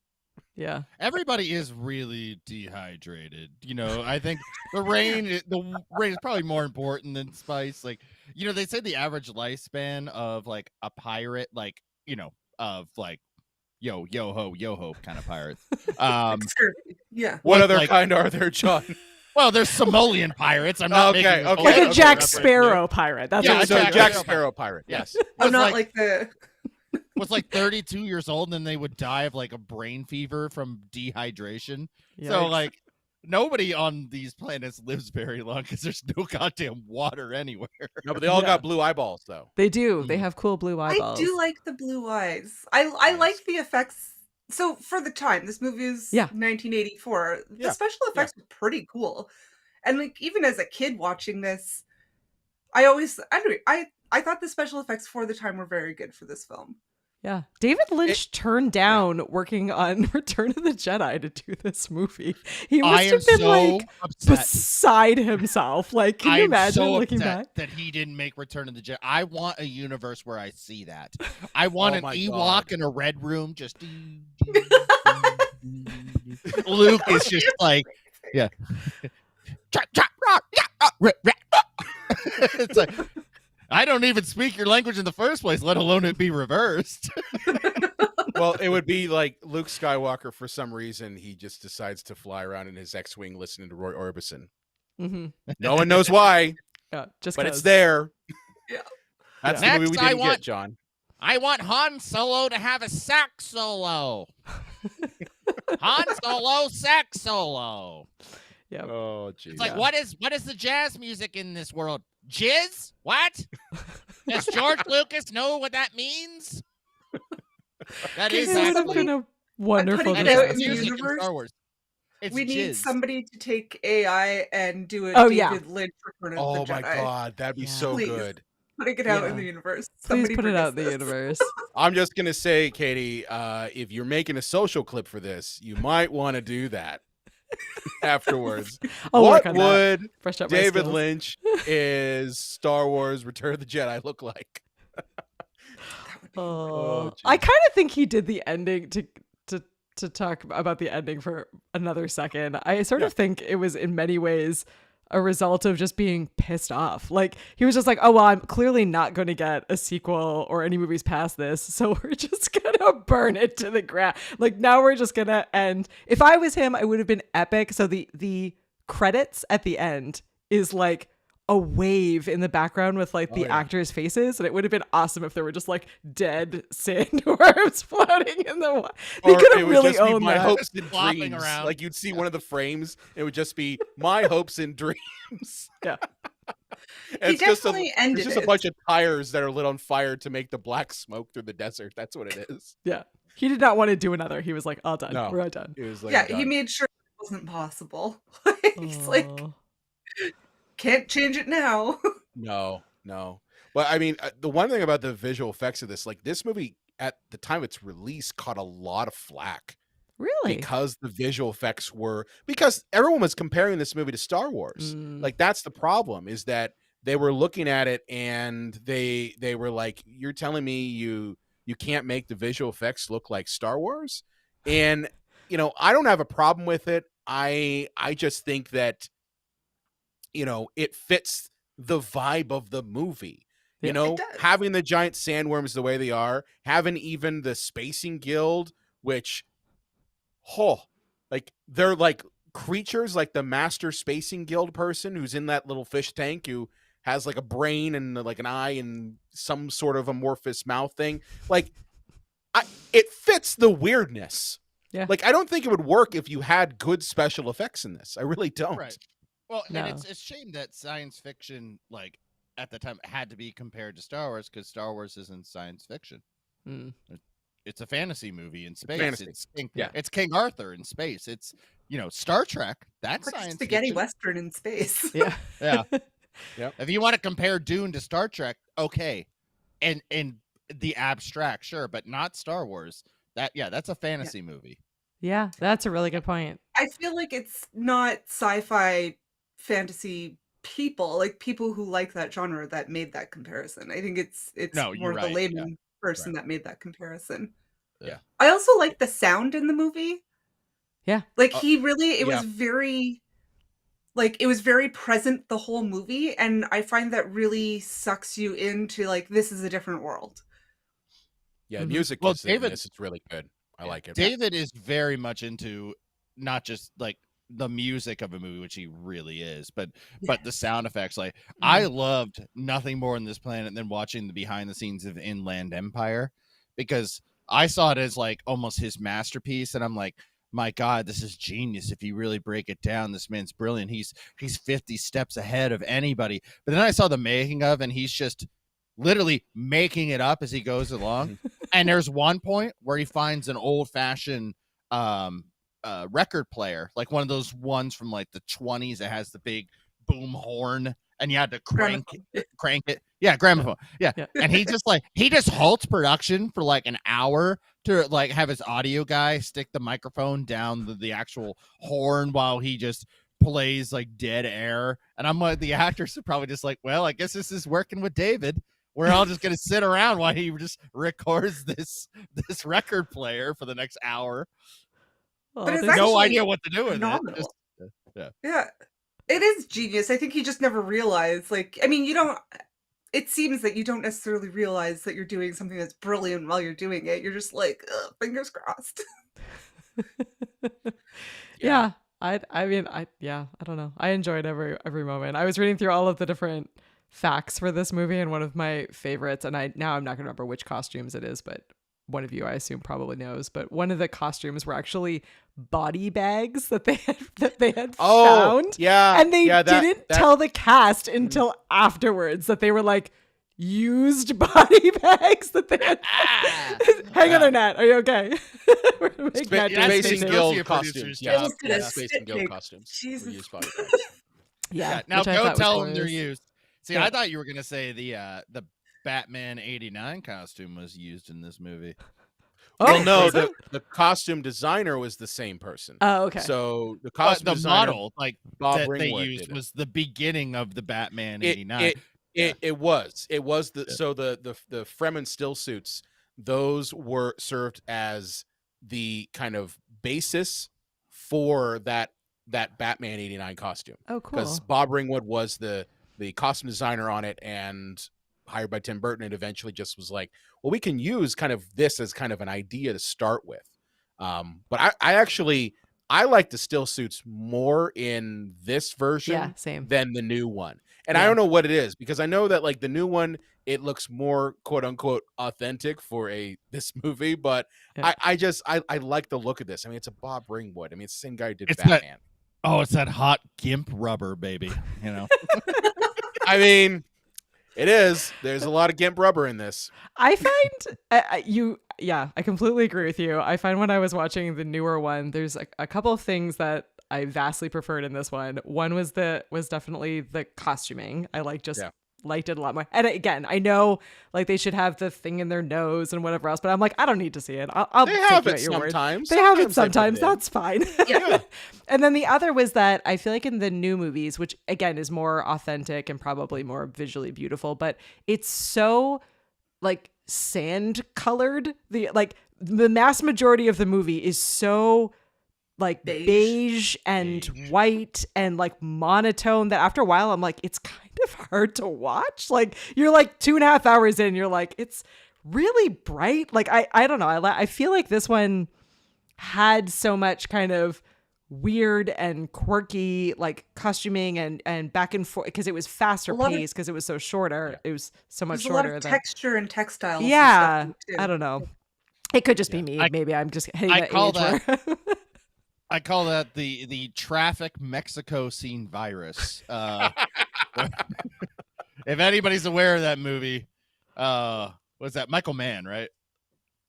Yeah.
Everybody is really dehydrated. You know, I think the rain is probably more important than spice. Like, you know, they say the average lifespan of like a pirate, like, you know, of like yo ho kind of pirates.
Scurvy. Yeah.
What other
like-
kind are there, John?
Well, there's Somalian pirates. I'm not
Okay,
making a
okay,
Like a
political
Jack
reference
Sparrow pirate. That's
Yeah,
what
So
we're
Jack
talking
Jack
about.
Sparrow pirate. Yes.
Oh,
Was
not
like-
like the
was like 32 years old, and then they would die of like a brain fever from dehydration. So
Yikes.
like nobody on these planets lives very long because there's no goddamn water anywhere.
No, but they all
Yeah.
got blue eyeballs though.
They do. They have cool blue eyeballs.
I do like the blue eyes. I like the effects. So for the time, this movie is 1984.
Yeah.
The special effects were pretty cool. And like even as a kid watching this, I thought the special effects for the time were very good for this film.
Yeah. David Lynch turned down working on Return of the Jedi to do this movie. He must
I am
have been
so
like
upset.
beside himself. Like, can
I
you
am
imagine
so
looking
upset
back?
that he didn't make Return of the Jedi. I want a universe where I see that. I want
Oh
an
my
Ewok
God.
in a red room. Just Luke is just like, yeah. It's like, I don't even speak your language in the first place, let alone it be reversed.
Well, it would be like Luke Skywalker. For some reason, he just decides to fly around in his X-wing, listening to Roy Orbison.
Mm-hmm.
No one knows why,
Yeah, just
but it's
'cause.
there.
Yeah.
That's
Yeah.
the movie we
Next, I
didn't
want-
get, John.
I want Han Solo to have a sax solo. Han Solo sax solo.
Yep.
Oh, geez.
It's like, what is the jazz music in this world? Jizz? What? Does George Lucas know what that means? That
Okay,
is
It
so
would have
actually
been a wonderful
putting
that
it
is
out in the
music
universe.
Star Wars. It's
We need
jizz.
somebody to take AI and do a
Oh, yeah.
David Lynch Return of
Oh
the
my
Jedi.
God, that'd be
Yeah.
so
Please.
good.
Putting it out in
Yeah.
the universe.
Please
Somebody
put it
bring
out
us
in the
this.
universe.
I'm just gonna say, Katie, if you're making a social clip for this, you might want to do that afterwards.
I'll
What
work on that.
would
Brush up my
David
skills.
Lynch is Star Wars Return of the Jedi look like?
That would be
Oh,
geez.
I kind of think he did the ending to talk about the ending for another second. I sort of think it was in many ways a result of just being pissed off. Like he was just like, oh well, I'm clearly not going to get a sequel or any movies past this, so we're just gonna burn it to the ground. Like now we're just gonna end. If I was him, I would have been epic. So the credits at the end is like a wave in the background with like the actors' faces, and it would have been awesome if there were just like dead sandworms floating in the water. They
Or
could
it
have
would
really
just be
owned
my
that.
hopes and
Flopping
dreams.
around.
Like you'd see one of the frames, it would just be my hopes and dreams.
Yeah.
And
He
it's just
definitely
it's
ended
just a
it.
bunch of tires that are lit on fire to make the black smoke through the desert. That's what it is.
Yeah. He did not want to do another. He was like, all done.
No.
We're all done.
It was like
Yeah, he
done.
made sure it wasn't possible. He's like,
Oh.
can't change it now.
No. But I mean, the one thing about the visual effects of this movie at the time of its release caught a lot of flack
Really?
because the visual effects because everyone was comparing this movie to Star Wars.
Mm.
Like that's the problem, is that they were looking at it and they were like, you're telling me you can't make the visual effects look like Star Wars? And I don't have a problem with it. I just think that it fits the vibe of the movie.
Yeah.
You know,
It does.
having the giant sandworms the way they are, having even the spacing guild, which, like they're like creatures, like the master spacing guild person who's in that little fish tank who has like a brain and like an eye and some sort of amorphous mouth thing. Like, it fits the weirdness.
Yeah.
Like, I don't think it would work if you had good special effects in this. I really don't.
Right. Well,
No.
and it's a shame that science fiction, like at the time, had to be compared to Star Wars because Star Wars isn't science fiction.
Mm.
It's a fantasy movie in space.
fantasy.
It's King Arthur in space. It's Star Trek. That's
Quick
science
spaghetti
fiction.
western in space.
Yeah.
Yeah.
Yep.
If you want to compare Dune to Star Trek, okay, and the abstract, sure, but not Star Wars. That's a fantasy movie.
Yeah, that's a really good point.
I feel like it's not sci-fi fantasy people, like people who like that genre, that made that comparison. I think it's
No, you're
more the
right,
layman person that made that comparison.
Yeah.
I also like the sound in the movie.
Yeah.
Like he really, it
yeah.
was very, like it was very present the whole movie, and I find that really sucks you into like, this is a different world.
Yeah,
Mhm.
music
Well,
is in
David-
this. It's really good. I like it.
David is very much into not just like the music of a movie, which he really is, but the sound effects. Like I loved nothing more on this planet than watching the behind the scenes of Inland Empire, because I saw it as like almost his masterpiece, and I'm like, my God, this is genius. If you really break it down, this man's brilliant. He's 50 steps ahead of anybody. But then I saw the making of, and he's just literally making it up as he goes along. And there's one point where he finds an old-fashioned record player, like one of those ones from like the 20s that has the big boom horn, and you had to crank it. Yeah, gramophone. Yeah.
Yeah.
And he just halts production for like an hour to like have his audio guy stick the microphone down the actual horn while he just plays like dead air. And I'm like, the actors are probably just like, well, I guess this is working with David. We're all just gonna sit around while he just records this record player for the next hour.
Oh,
But it's
there's-
No
actually
idea what to do with
phenomenal.
it. Just-
Yeah, it is genius. I think he just never realized, like, I mean, it seems that you don't necessarily realize that you're doing something that's brilliant while you're doing it. You're just like, ugh, fingers crossed.
yeah. I don't know. I enjoyed every moment. I was reading through all of the different facts for this movie, and one of my favorites, and I'm not gonna remember which costumes it is, but one of you I assume probably knows, but one of the costumes were actually body bags that they had found.
Yeah.
And they
yeah,
didn't tell the cast until afterwards that they were like used body bags that they had. Hang on there, Nat. Are you okay? We're gonna make Nat do a
Spacing
spacing.
Guild
Associate
costumes.
producers,
Yeah,
Almost did a
Spacing
spit
Guild
take.
costumes.
Jesus.
We use body bags.
Yeah.
Now
which I
go
thought was
tell them they're
glorious.
used. See,
Yeah.
I thought you were gonna say the Batman '89 costume was used in this movie.
Well, no,
was it?
the costume designer was the same person.
Oh, okay.
So the
But
costume
the
designer,
model, like
Bob
that they
Ringwood
used,
did it.
was the beginning of the Batman
It-
'89.
It was the
Yeah.
so the Fremen still suits, those were served as the kind of basis for that Batman '89 costume,
Oh, cool.
because Bob Ringwood was the costume designer on it and hired by Tim Burton, and eventually just was like, well, we can use kind of this as kind of an idea to start with. But I actually like the still suits more in this version
Yeah, same.
than the new one. And I
Yeah.
don't know what it is, because I know that like the new one, it looks more quote unquote authentic for this movie, but
Yeah.
I like the look of this. I mean, it's a Bob Ringwood. I mean, it's the same guy who did
It's that-
Batman.
Oh, it's that hot gimp rubber, baby. You know.
I mean, it is. There's a lot of gimp rubber in this.
I find I completely agree with you. I find when I was watching the newer one, there's a couple of things that I vastly preferred in this one. One was definitely the costuming. I liked it a lot more. And again, I know like they should have the thing in their nose and whatever else, but I'm like, I don't need to see it. I'll
They
take
have
you
it
at your word.
sometimes.
They have it
Sometimes
sometimes.
they put it in.
That's fine.
Yeah.
And then the other was that I feel like in the new movies, which again is more authentic and probably more visually beautiful, but it's so like sand colored. The mass majority of the movie is so like beige and white and like monotone that after a while I'm like, it's kind of hard to watch. Like you're like 2.5 hours in, you're like, it's really bright. Like I don't know. I feel like this one had so much kind of weird and quirky like costuming and back and forth because it was faster paced because it was so shorter. It was so much
There's a lot
shorter
of
than
texture and textiles.
yeah.
And stuff too.
I don't know. It could just be me. Maybe I'm just hitting
I
that
call
age where
I call that the traffic Mexico scene virus. If anybody's aware of that movie, what's that? Michael Mann, right?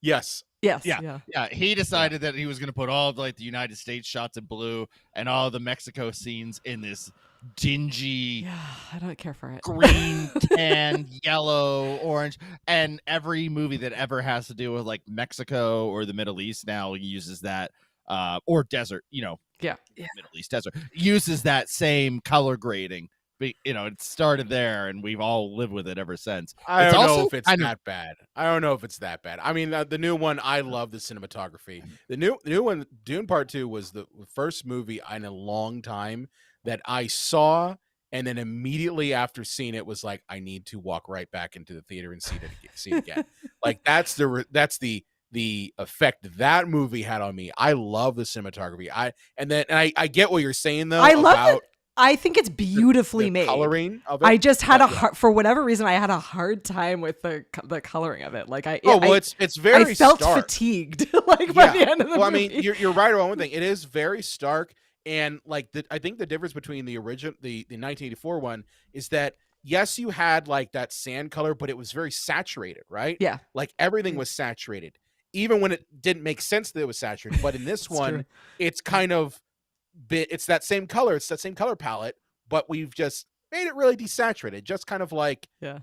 Yes.
yes,
Yeah. He decided that he was going to put all of like the United States shots in blue and all the Mexico scenes in this dingy
Yeah, I don't care for it.
green, tan, yellow, orange, and every movie that ever has to do with like Mexico or the Middle East now uses that, or desert,
Yeah.
Middle East desert uses that same color grading. But, it started there, and we've all lived with it ever since.
I
It's
don't know
also
if it's
kind of-
that bad. I don't know if it's that bad. I mean, the new one, I love the cinematography. The new one, Dune Part 2, was the first movie in a long time that I saw, and then immediately after seeing it was like, I need to walk right back into the theater and see it again. Like that's the effect that movie had on me. I love the cinematography. I get what you're saying though.
I love
about
it. I think it's beautifully
the
made.
coloring of it.
I just had
But,
for whatever reason, I had a hard time with the coloring of it. Like
it's very
I felt
stark.
fatigued like by the end of the
well,
movie.
I mean, you're right on one thing. It is very stark, and like I think the difference between the original, the 1984 one, is that yes, you had like that sand color, but it was very saturated, right?
Yeah.
Like everything was saturated, even when it didn't make sense that it was saturated. But in this one,
true.
it's kind of it's that same color, it's that same color palette, but we've just made it really desaturated. Just kind of like,
Yeah.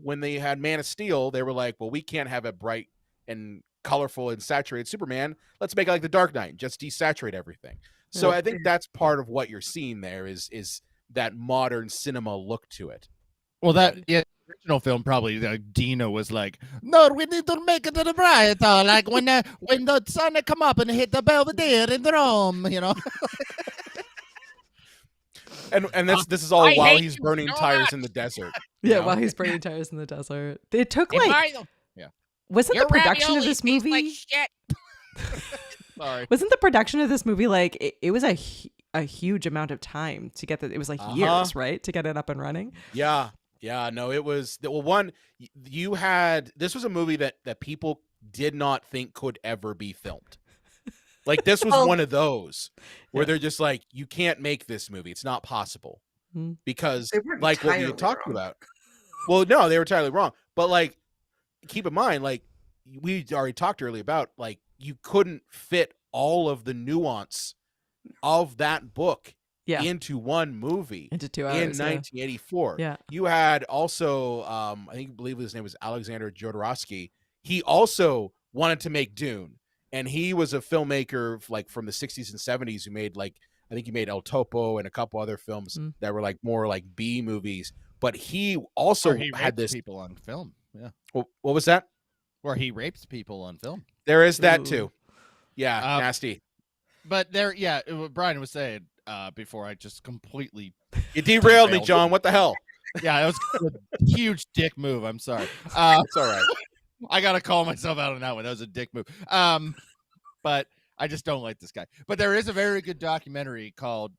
when they had Man of Steel, they were like, well, we can't have a bright and colorful and saturated Superman. Let's make it like the Dark Knight, just desaturate everything. So
Yeah.
I think that's part of what you're seeing there is that modern cinema look to it.
Well, the original film probably Dino was like, no, we need to make it to the bright, like when the sun come up and hit the Belvedere in the Rome,
And this is all
I
while
hate
he's
you
burning
so
tires
much.
in the desert.
Yeah, while he's burning tires in the desert. It took
If
like
I-
wasn't
your
the production of
ravioli
this
tastes
movie
like shit.
Sorry.
wasn't the production of this movie like it was a huge amount of time to get it was like years, right? To get it up and running.
Yeah. No, it was one. You had this was a movie that people did not think could ever be filmed. Like this was one of those where they're just like, you can't make this movie. It's not possible because
They weren't
like what we
entirely
had talked
wrong.
about. Well, no, they were entirely wrong. But like, keep in mind, like we already talked earlier about, like you couldn't fit all of the nuance of that book
Yeah.
into one movie
Into 2 hours.
in
yeah.
1984.
Yeah.
You had also, I believe his name was Alexander Jodorowsky. He also wanted to make Dune, and he was a filmmaker like from the 60s and 70s who made like, I think he made El Topo and a couple other films that were like more like B movies. But he also
He
had
rapes
this.
people on film. Yeah.
What was that?
Where he rapes people on film.
There is that
Ooh.
too. Yeah, nasty.
But what Brian was saying before I just completely
You derailed me,
Derailed.
John. What the hell?
that was a huge dick move. I'm sorry.
It's all right.
I gotta call myself out on that one. That was a dick move. But I just don't like this guy. But there is a very good documentary called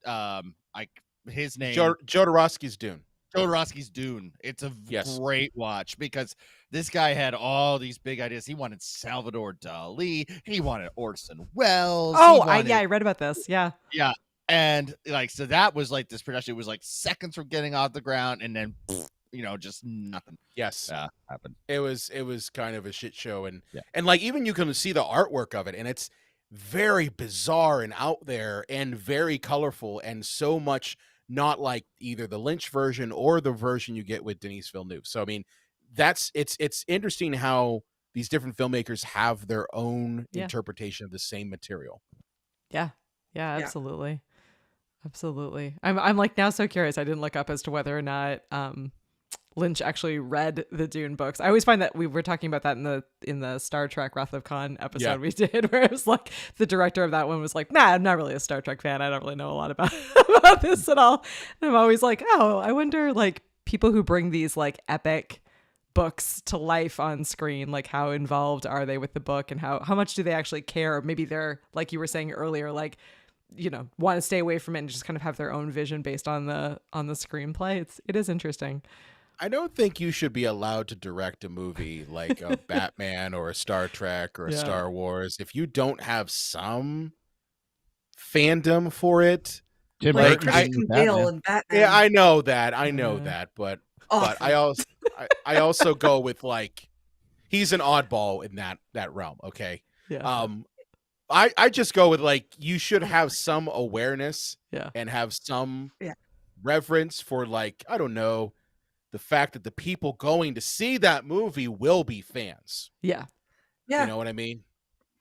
his name
Jodorowsky's Dune.
Jodorowsky's Dune. It's a great watch because this guy had all these big ideas. He wanted Salvador Dali. He wanted Orson Welles.
Oh, I read about this. Yeah.
Yeah. And like, so that was like this production. It was like seconds from getting off the ground and then, just nothing.
Yes.
Happened.
It was kind of a shit show. And like, even you can see the artwork of it, and it's very bizarre and out there and very colorful and so much not like either the Lynch version or the version you get with Denis Villeneuve. So, I mean, it's interesting how these different filmmakers have their own interpretation of the same material.
Yeah, absolutely. Absolutely. I'm like now so curious. I didn't look up as to whether or not Lynch actually read the Dune books. I always find that we were talking about that in the Star Trek Wrath of Khan episode we did, where it was like the director of that one was like, nah, I'm not really a Star Trek fan. I don't really know a lot about this at all. And I'm always like, oh, I wonder like people who bring these like epic books to life on screen, like how involved are they with the book, and how much do they actually care? Maybe they're, like you were saying earlier, like, you know, want to stay away from it and just kind of have their own vision based on the screenplay. It is interesting.
I don't think you should be allowed to direct a movie like a Batman or a Star Trek or a Star Wars if you don't have some fandom for it.
Tim
Like
Burton
Christian
did
Bale
Batman.
and Batman.
Yeah, I know that, but
Awful.
I also go with like he's an oddball in that realm. Okay,
Yeah.
I just go with like you should have some awareness
Yeah.
and have some
Yeah.
reverence for, like, I don't know, the fact that the people going to see that movie will be fans.
Yeah.
Yeah.
You know what I mean?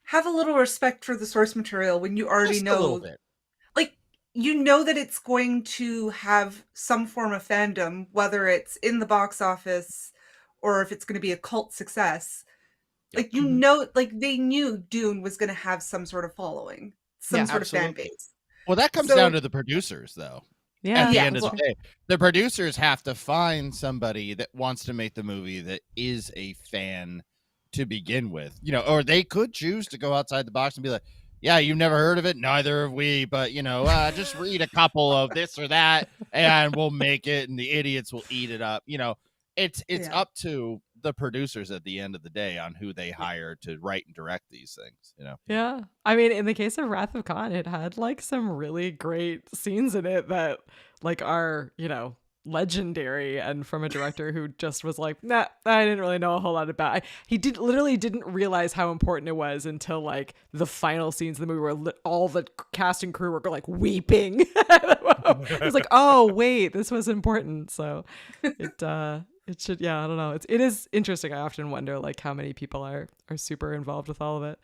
Have a little respect for the source material when you already
Just a little
know,
bit.
like, you know that it's going to have some form of fandom, whether it's in the box office or if it's going to be a cult success.
Yep.
Like, you know, like they knew Dune was going to have some sort of following, some
Yeah,
sort of fan
absolutely.
base.
Well, that comes
So-
down to the producers, though.
Yeah.
At the
Yeah,
end of
well-
the day, the producers have to find somebody that wants to make the movie that is a fan to begin with, you know, or they could choose to go outside the box and be like, yeah, you've never heard of it, neither have we, but you know, just read a couple of this or that and we'll make it, and the idiots will eat it up. You know, it's
Yeah.
up to the producers at the end of the day on who they hire to write and direct these things, you know.
Yeah. I mean, in the case of Wrath of Khan, it had like some really great scenes in it that like are, you know, legendary, and from a director who just was like, nah, I didn't really know a whole lot about it. He literally didn't realize how important it was until like the final scenes of the movie where all the cast and crew were like weeping. It was like, oh wait, this was important. So it should, yeah, I don't know. It is interesting. I often wonder like how many people are super involved with all of it.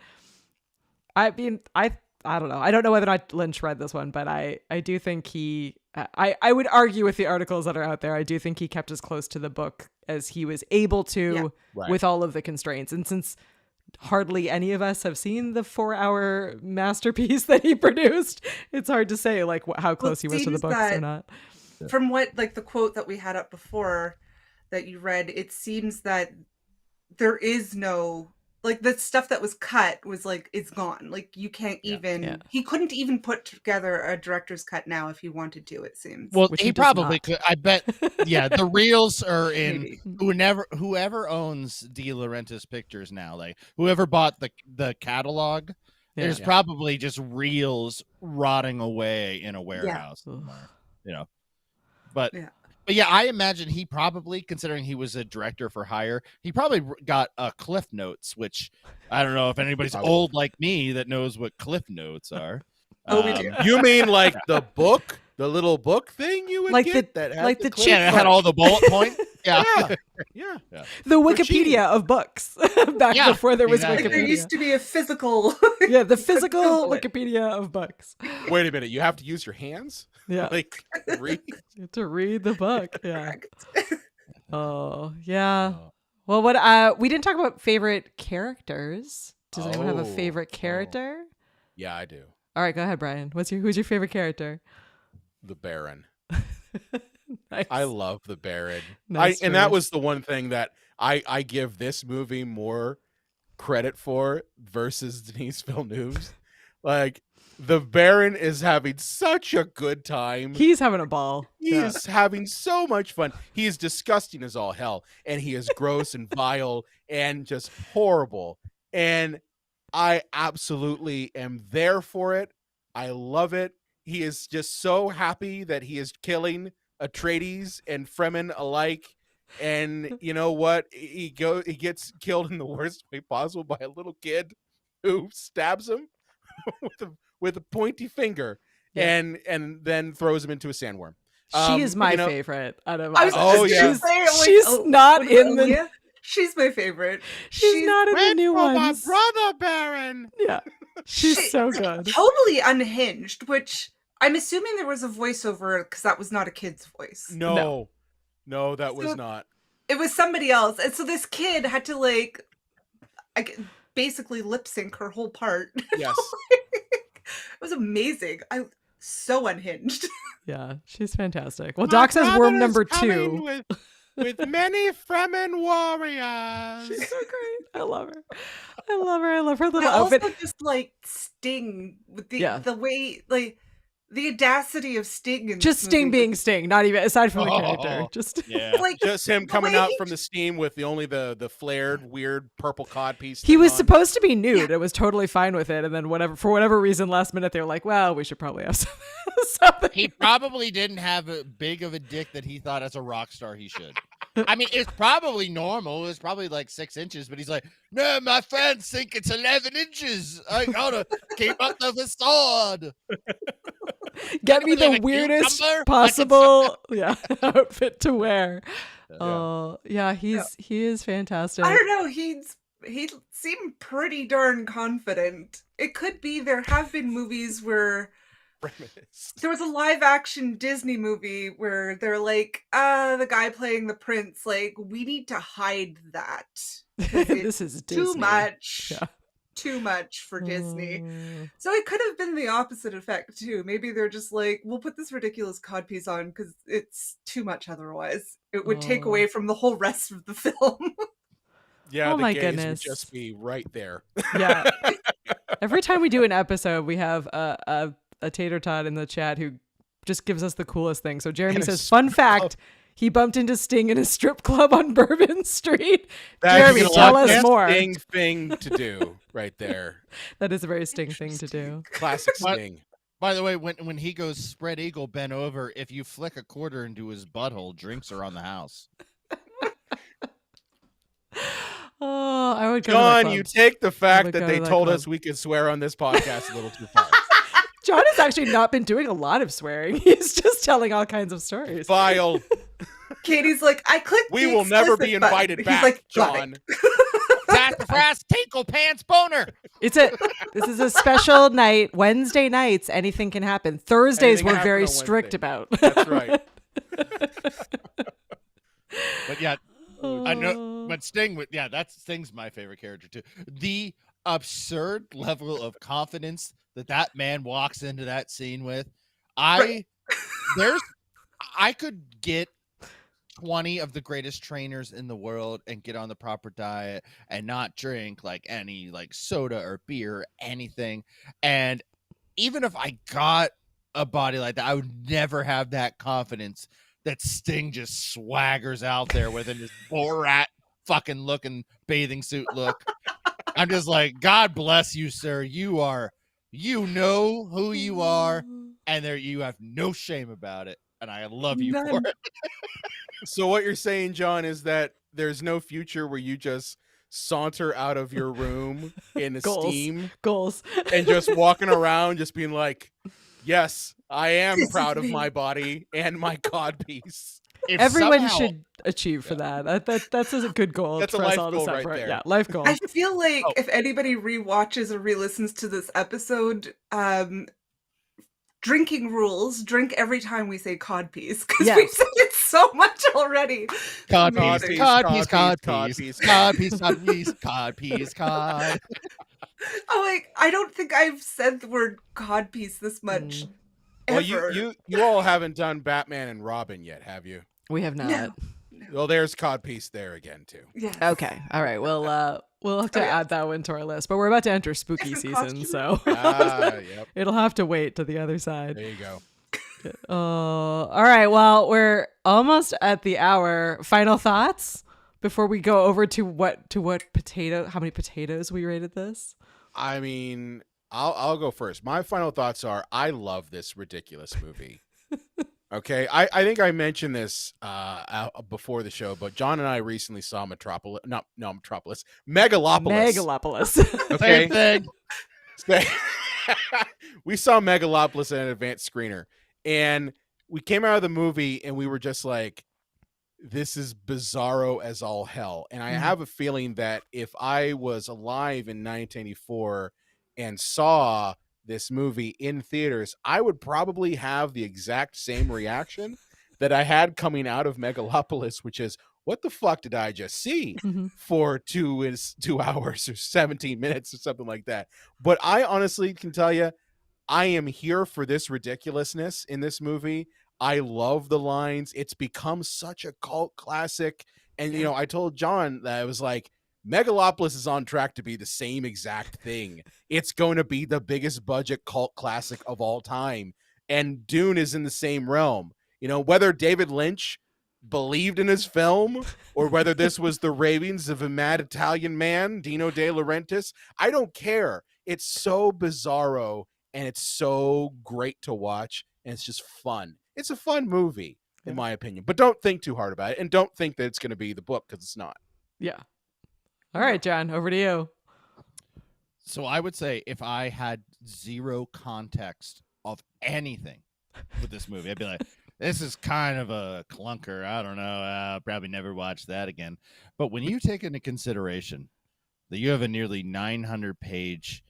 I mean, I don't know. I don't know whether or not Lynch read this one, but I do think he, I would argue with the articles that are out there. I do think he kept as close to the book as he was able to
Yeah.
Right.
with all of the constraints. And since hardly any of us have seen the 4-hour masterpiece that he produced, it's hard to say like how close he was to the
seems
books or
that-
not.
From what, like the quote that we had up before that you read, it seems that there is no, like the stuff that was cut was like, it's gone. Like you can't even,
Yeah.
he couldn't even put together a director's cut now if he wanted to, it seems.
Well,
Which
he
he does
probably
not.
could. I bet. Yeah, the reels are in.
Maybe.
Whoever owns De Laurentiis Pictures now, like whoever bought the catalog, there's
Yeah.
probably just reels rotting away in a warehouse somewhere, you know. But
Yeah.
but yeah, I imagine he probably, considering he was a director for hire, he probably got Cliff Notes, which I don't know if anybody's
Probably.
old like me that knows what Cliff Notes are.
Oh, we do.
You mean like the book, the little book thing you would
Like
get
the-
that had
like the
clip?
Yeah, it had all the bullet points. Yeah.
Yeah.
The
For cheating.
Wikipedia of books back
Yeah,
before there was
exactly.
Like there
Wikipedia.
used to be a physical.
Yeah, the physical
Google it.
Wikipedia of books.
Wait a minute, you have to use your hands?
Yeah,
Like read?
you have to read the book. Yeah.
Correct.
Oh, yeah. Well, what we didn't talk about favorite characters. Does anyone have a
Oh,
favorite
oh.
character?
Yeah, I do.
All right, go ahead, Brian. Who's your favorite character?
The Baron.
Nice.
I love the Baron.
Nice
And that
choice.
was the one thing that I give this movie more credit for versus Denise Villeneuve's. Like, the Baron is having such a good time.
He's having a ball.
He
Yeah.
is having so much fun. He is disgusting as all hell, and he is gross and vile and just horrible. And I absolutely am there for it. I love it. He is just so happy that he is killing Atreides and Fremen alike. And you know what? He gets killed in the worst way possible by a little kid who stabs him with a pointy finger,
Yeah.
and then throws him into a sandworm.
She is my
you know-
favorite out of
I was
Oh,
just
yeah.
gonna say, I'm like,
she's
oh,
not
was
in the-
Aaliyah? She's my favorite.
She's not in the
Wait
new
for my
ones.
brother, Baron.
Yeah, she's
She-
so good.
Totally unhinged, which I'm assuming there was a voiceover because that was not a kid's voice.
No, that was
So-
not.
It was somebody else. And so this kid had to basically lip sync her whole part.
Yes.
It was amazing. So unhinged.
Yeah, she's fantastic. Well,
My
Doc says
brother
worm
is
number
coming
2.
with many Fremen warriors.
She's so great. I love her. I love her. I love her
I
little
also
outfit.
just like Sting with
Yeah.
the way, like the audacity of Sting in
Just
this
Sting
movie.
being Sting, not even aside from the character.
Oh.
Just
Yeah.
Like
Just him
the
coming
way
out
he
from the steam with the flared weird purple codpiece.
he
thing
was
on.
supposed to be nude. I was totally fine with it, and then for whatever reason, last minute they were like, "Well, we should probably have something."
He probably didn't have a big of a dick that he thought as a rock star he should. I mean, it's probably normal. It's probably like 6 inches, but he's like, no, my fans think it's 11 inches. I gotta keep up the facade.
Get me
Like
the
a
weirdest
cucumber?
possible outfit to wear.
Yeah.
Oh, yeah, he is fantastic.
I don't know, he seemed pretty darn confident. It could be there have been movies where
Reminisced.
there was a live action Disney movie where they're like, the guy playing the prince, like, we need to hide that. 'cause
This is Disney.
too much.
Yeah.
Too much for Disney.
Mm.
So it could have been the opposite effect too. Maybe they're just like, we'll put this ridiculous codpiece on because it's too much otherwise. It would take
Oh.
away from the whole rest of the film.
Yeah,
Oh
the
my
gaze
goodness.
would just be right there.
Yeah. Every time we do an episode, we have a tater tot in the chat who just gives us the coolest thing. So Jeremy
In a
says, fun
strip
fact,
club.
he bumped into Sting in a strip club on Bourbon Street.
That's
Jeremy,
the
tell us
best
more.
thing to do right there.
That is a very Sting thing to do.
Classic
What?
Sting.
By the way, when he goes spread eagle, bent over, if you flick a quarter into his butthole, drinks are on the house.
Oh, I would go to the
John,
club.
you take the
would
fact
go
that
to
they
that
told
club.
us we could swear on this podcast a little too far.
John has actually not been doing a lot of swearing. He's just telling all kinds of stories.
Vile.
Katie's like, I clicked
We
the
will never be
explicit button.
invited
He's
back,
like, got it.
John.
Sassafras, tinkle pants, boner.
This is a special night. Wednesday nights, anything can happen. Thursdays,
Anything
we're
can
very
happen on
strict
Wednesday.
about.
That's right.
But yeah, I know. But Sting, Sting's my favorite character too. The absurd level of confidence that man walks into that scene with, I could get 20 of the greatest trainers in the world and get on the proper diet and not drink like any like soda or beer or anything. And even if I got a body like that, I would never have that confidence that Sting just swaggers out there with in his Borat fucking looking bathing suit look. I'm just like, God bless you, sir. You know who you are, and you have no shame about it. And I love you for
None.
it.
So what you're saying, John, is that there's no future where you just saunter out of your room in a
Goals.
steam
Goals.
and just walking around just being like, yes, I am
This is
proud of
me.
my body and my codpiece.
If
Everyone
somehow-
should achieve for that. That's a good goal.
That's a
for us
life
all to
goal
set
right
for it.
there.
Yeah, life goal.
I feel like
Oh.
if anybody rewatches or re-listens to this episode, drinking rules, drink every time we say codpiece, because
Yes.
we've said it so much already.
Codpiece,
Amazing.
codpiece,
Codpiece,
codpiece, codpiece, codpiece, cod.
Oh, like, I don't think I've said the word codpiece this much
Well,
ever.
you all haven't done Batman and Robin yet, have you?
We have not.
No.
Well, there's codpiece there again too.
Yes.
Okay. All right. We'll have to add that one to our list. But we're about to enter spooky
Different
season,
costume.
so
Yep.
it'll have to wait to the other side.
There you go.
All right. Well, we're almost at the hour. Final thoughts before we go over to how many potatoes we rated this?
I mean, I'll go first. My final thoughts are: I love this ridiculous movie. Okay, I think I mentioned this before the show, but John and I recently saw Megalopolis.
Megalopolis.
Okay,
Same thing.
we saw Megalopolis at an advanced screener, and we came out of the movie and we were just like, this is bizarro as all hell. And I have a feeling that if I was alive in 1984 and saw this movie in theaters, I would probably have the exact same reaction that I had coming out of Megalopolis, which is, what the fuck did I just see for 2 hours or 17 minutes or something like that? But I honestly can tell you, I am here for this ridiculousness in this movie. I love the lines. It's become such a cult classic. And, you know, I told John that I was like, Megalopolis is on track to be the same exact thing. It's going to be the biggest budget cult classic of all time. And Dune is in the same realm. You know, whether David Lynch believed in his film or whether this was the ravings of a mad Italian man, Dino De Laurentiis, I don't care. It's so bizarro and it's so great to watch, and it's just fun. It's a fun movie, in my opinion. But don't think too hard about it, and don't think that it's going to be the book, because it's not.
Yeah. All right, John, over to you.
So I would say if I had zero context of anything with this movie, I'd be like, this is kind of a clunker. I don't know. I'll probably never watch that again. But when you take into consideration that you have a nearly 900-page,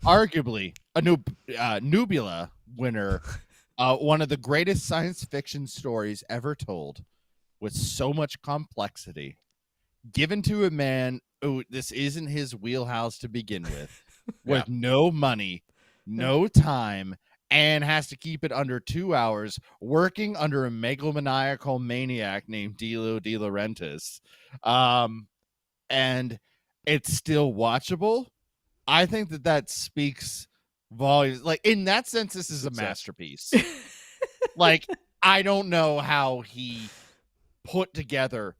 arguably a Nebula winner, one of the greatest science fiction stories ever told, with so much complexity, given to a man who this isn't his wheelhouse to begin with no money, no time, and has to keep it under 2 hours, working under a megalomaniacal maniac named Dilo De Laurentiis, and it's still watchable. I think that speaks volumes. Like, in that sense, this is a masterpiece. Like, I don't know how he put together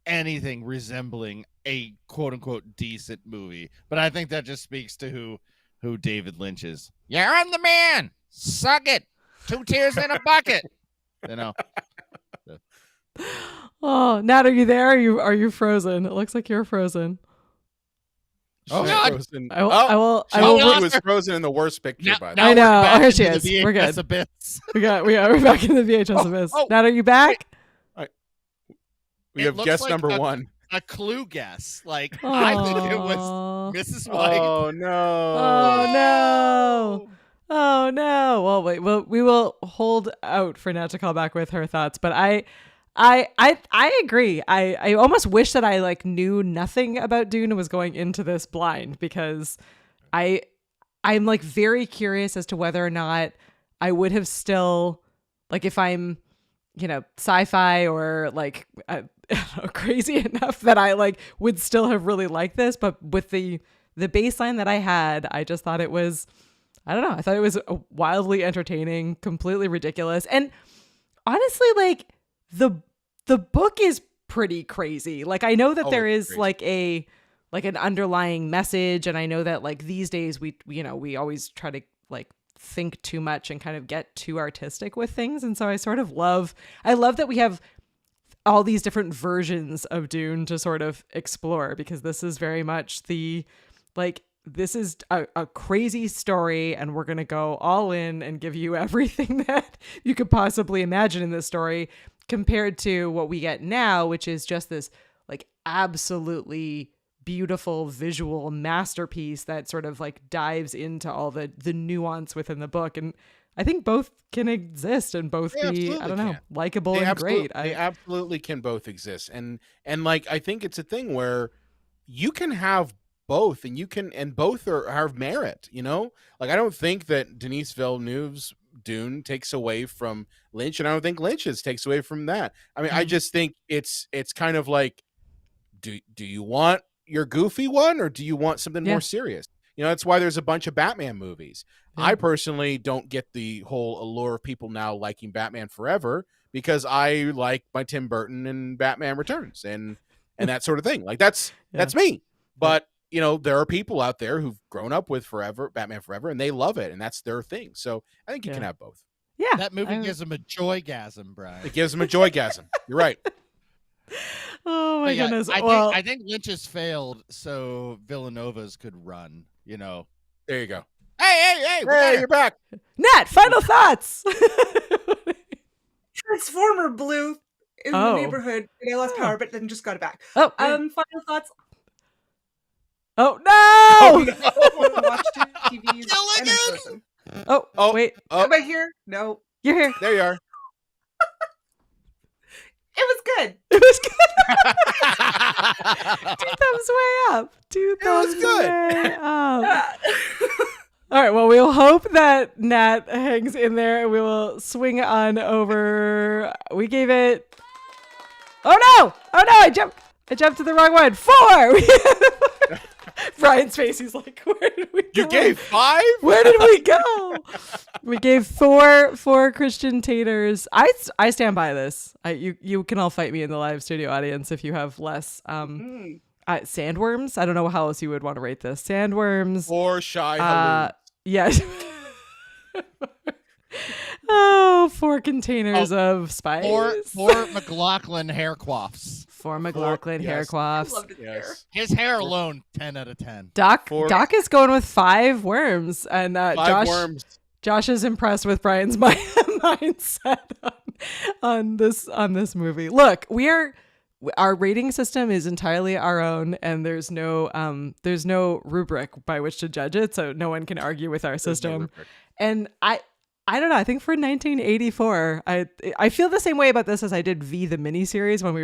anything resembling a quote-unquote decent movie, but I think that just speaks to who David Lynch is.
You're on the man. Suck it. 2 tears in a bucket.
You know.
Oh, Nat, are you there? Are you frozen? It looks like you're frozen.
Oh,
God.
frozen.
I will.
She was frozen in the worst picture, by the way.
I know.
We're back
Oh, here she
into
is.
the
We're
VHS
good.
abyss.
We're back in the VHS abyss. Nat, are you back?
We
It
have
looks
guest
like
number 1.
A clue guess. Like, I think it was
Aw.
Mrs. White.
Oh, no.
Oh no! Oh no! Well, wait. Well, we will hold out for Nat to call back with her thoughts. But I agree. I almost wish that I knew nothing about Dune and was going into this blind, because I'm very curious as to whether or not I would have still, if I'm, sci-fi or crazy enough that I would still have really liked this. But with the baseline that I had, I just thought it was, I don't know. I thought it was wildly entertaining, completely ridiculous. And honestly, the book is pretty crazy. I know that there is
crazy.
an underlying message. And I know that these days we always try to think too much and kind of get too artistic with things. And so I sort of love that we have all these different versions of Dune to sort of explore, because this is very much this is a crazy story, and we're going to go all in and give you everything that you could possibly imagine in this story, compared to what we get now, which is just this absolutely beautiful visual masterpiece that sort of dives into all the nuance within the book. And I think both can exist and both be, I don't know, likable and great.
They absolutely can both exist. And I think it's a thing where you can have both, and both have merit, I don't think that Denis Villeneuve's Dune takes away from Lynch, and I don't think Lynch's takes away from that. I mean, I just think it's kind of do you want your goofy one, or do you want something more serious? That's why there's a bunch of Batman movies. Yeah. I personally don't get the whole allure of people now liking Batman Forever, because I like my Tim Burton and Batman Returns and that sort of thing. That's me. But there are people out there who've grown up with Batman Forever, and they love it, and that's their thing. So I think you can have both.
Yeah.
That movie gives them a joygasm, Brian.
It gives them a joygasm. You're right.
Oh my goodness.
I think Lynch has failed, so Villanova's could run,
There you go.
Hey,
you're back.
Nat, final thoughts.
Transformer blew in the neighborhood, and I lost power, but then just got it back. Final thoughts.
Oh no!
Watch TVs and in person.
Oh, wait.
Am I here? No.
You're here.
There you are.
It was good.
It was good. 2 thumbs way up. 2 thumbs
good.
way up. All right. Well, we'll hope that Nat hangs in there, and we will swing on over. We gave it. Oh no! Oh no! I jumped to the wrong one. 4. Brian's face. He's like, "Where did we go?
You gave 5?
Where did we go?" We gave 4 Christian taters. I stand by this. You can all fight me in the live studio audience if you have less. Sandworms. I don't know how else you would want to rate this. Sandworms.
Or shy Halloum.
Yes. Oh, 4 containers of spice.
4 McLaughlin hair coifs.
4 McLaughlin hair
yes.
coifs.
Loved it there.
Yes.
His hair alone, 10 out of 10.
Doc
4
is going with 5 worms, and
5 worms.
Josh is impressed with Brian's mindset on this movie. Look, our rating system is entirely our own, and there's no rubric by which to judge it, so no one can argue with our system. And I don't know. I think for 1984, I feel the same way about this as I did V the miniseries when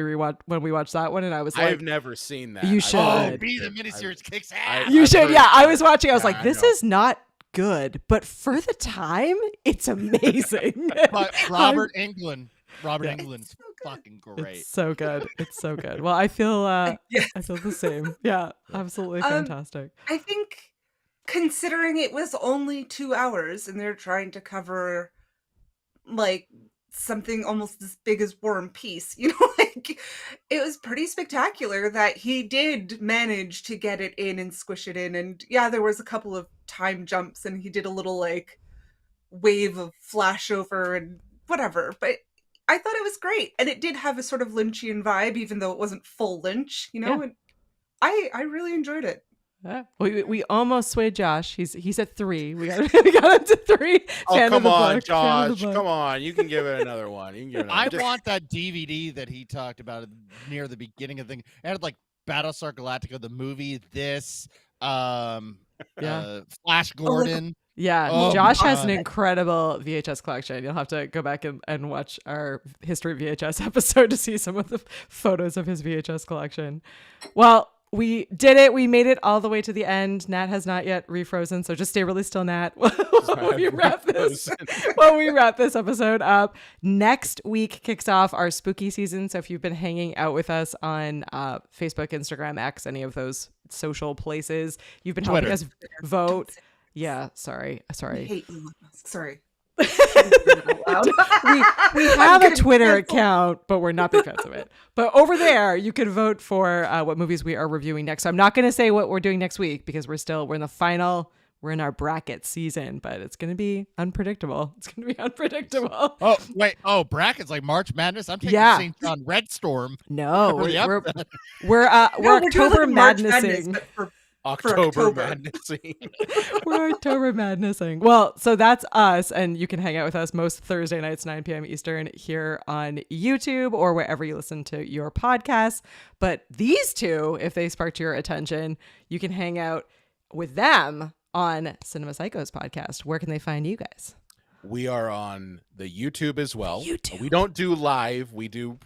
we watched that one, and I was like,
I've never seen that.
You should.
Oh, B, the miniseries kicks ass.
You
I've
should.
heard
Yeah, I
that.
was watching. I was
Yeah,
like,
I
this
know.
is not good, but for the time, it's amazing.
But Robert Englund's fucking great.
It's so good. It's so good. Well, I feel
Yes.
I feel the same. Yeah, absolutely fantastic.
I think considering it was only 2 hours and they're trying to cover like something almost as big as War and Peace, like it was pretty spectacular that he did manage to get it in and squish it in. And yeah, there was a couple of time jumps and he did a little like wave of flashover and whatever, but I thought it was great. And it did have a sort of Lynchian vibe, even though it wasn't full Lynch,
Yeah.
and I really enjoyed it.
Yeah. We almost swayed Josh. He's at 3. We got him to 3.
Oh,
Fan of
come
the
on,
book. Fan of the
Josh.
book.
Come on. You can give it another one. You can give it another
I
one.
want that DVD that he talked about near the beginning of the thing. It had like Battlestar Galactica, the movie, this, Flash Gordon.
Yeah,
Oh,
Josh has an
God.
incredible VHS collection. You'll have to go back and watch our History of VHS episode to see some of the photos of his VHS collection. Well, we did it. We made it all the way to the end. Nat has not yet refrozen, so just stay really still, Nat, while we wrap this episode up. Next week kicks off our spooky season, so if you've been hanging out with us on Facebook, Instagram, X, any of those social places, you've been helping
Twitter.
us vote. Yeah, sorry.
I hate Elon Musk. Sorry.
We have a Twitter account, but we're not big fans of it. But over there, you can vote for what movies we are reviewing next. So I'm not going to say what we're doing next week because we're in the final. We're in our bracket season, but it's going to be unpredictable.
Oh, wait. Oh, brackets like March Madness? I'm taking
Yeah.
St. John Red Storm.
No,
For the
we're
upset.
we're October Madnessing.
but for
October
October.
Madnessing.
We're October Madnessing. Well, so that's us, and you can hang out with us most Thursday nights, 9 p.m. Eastern, here on YouTube or wherever you listen to your podcasts. But these two, if they sparked your attention, you can hang out with them on Cinema Psychos podcast. Where can they find you guys?
We are on the YouTube as well.
YouTube.
We don't do live. We do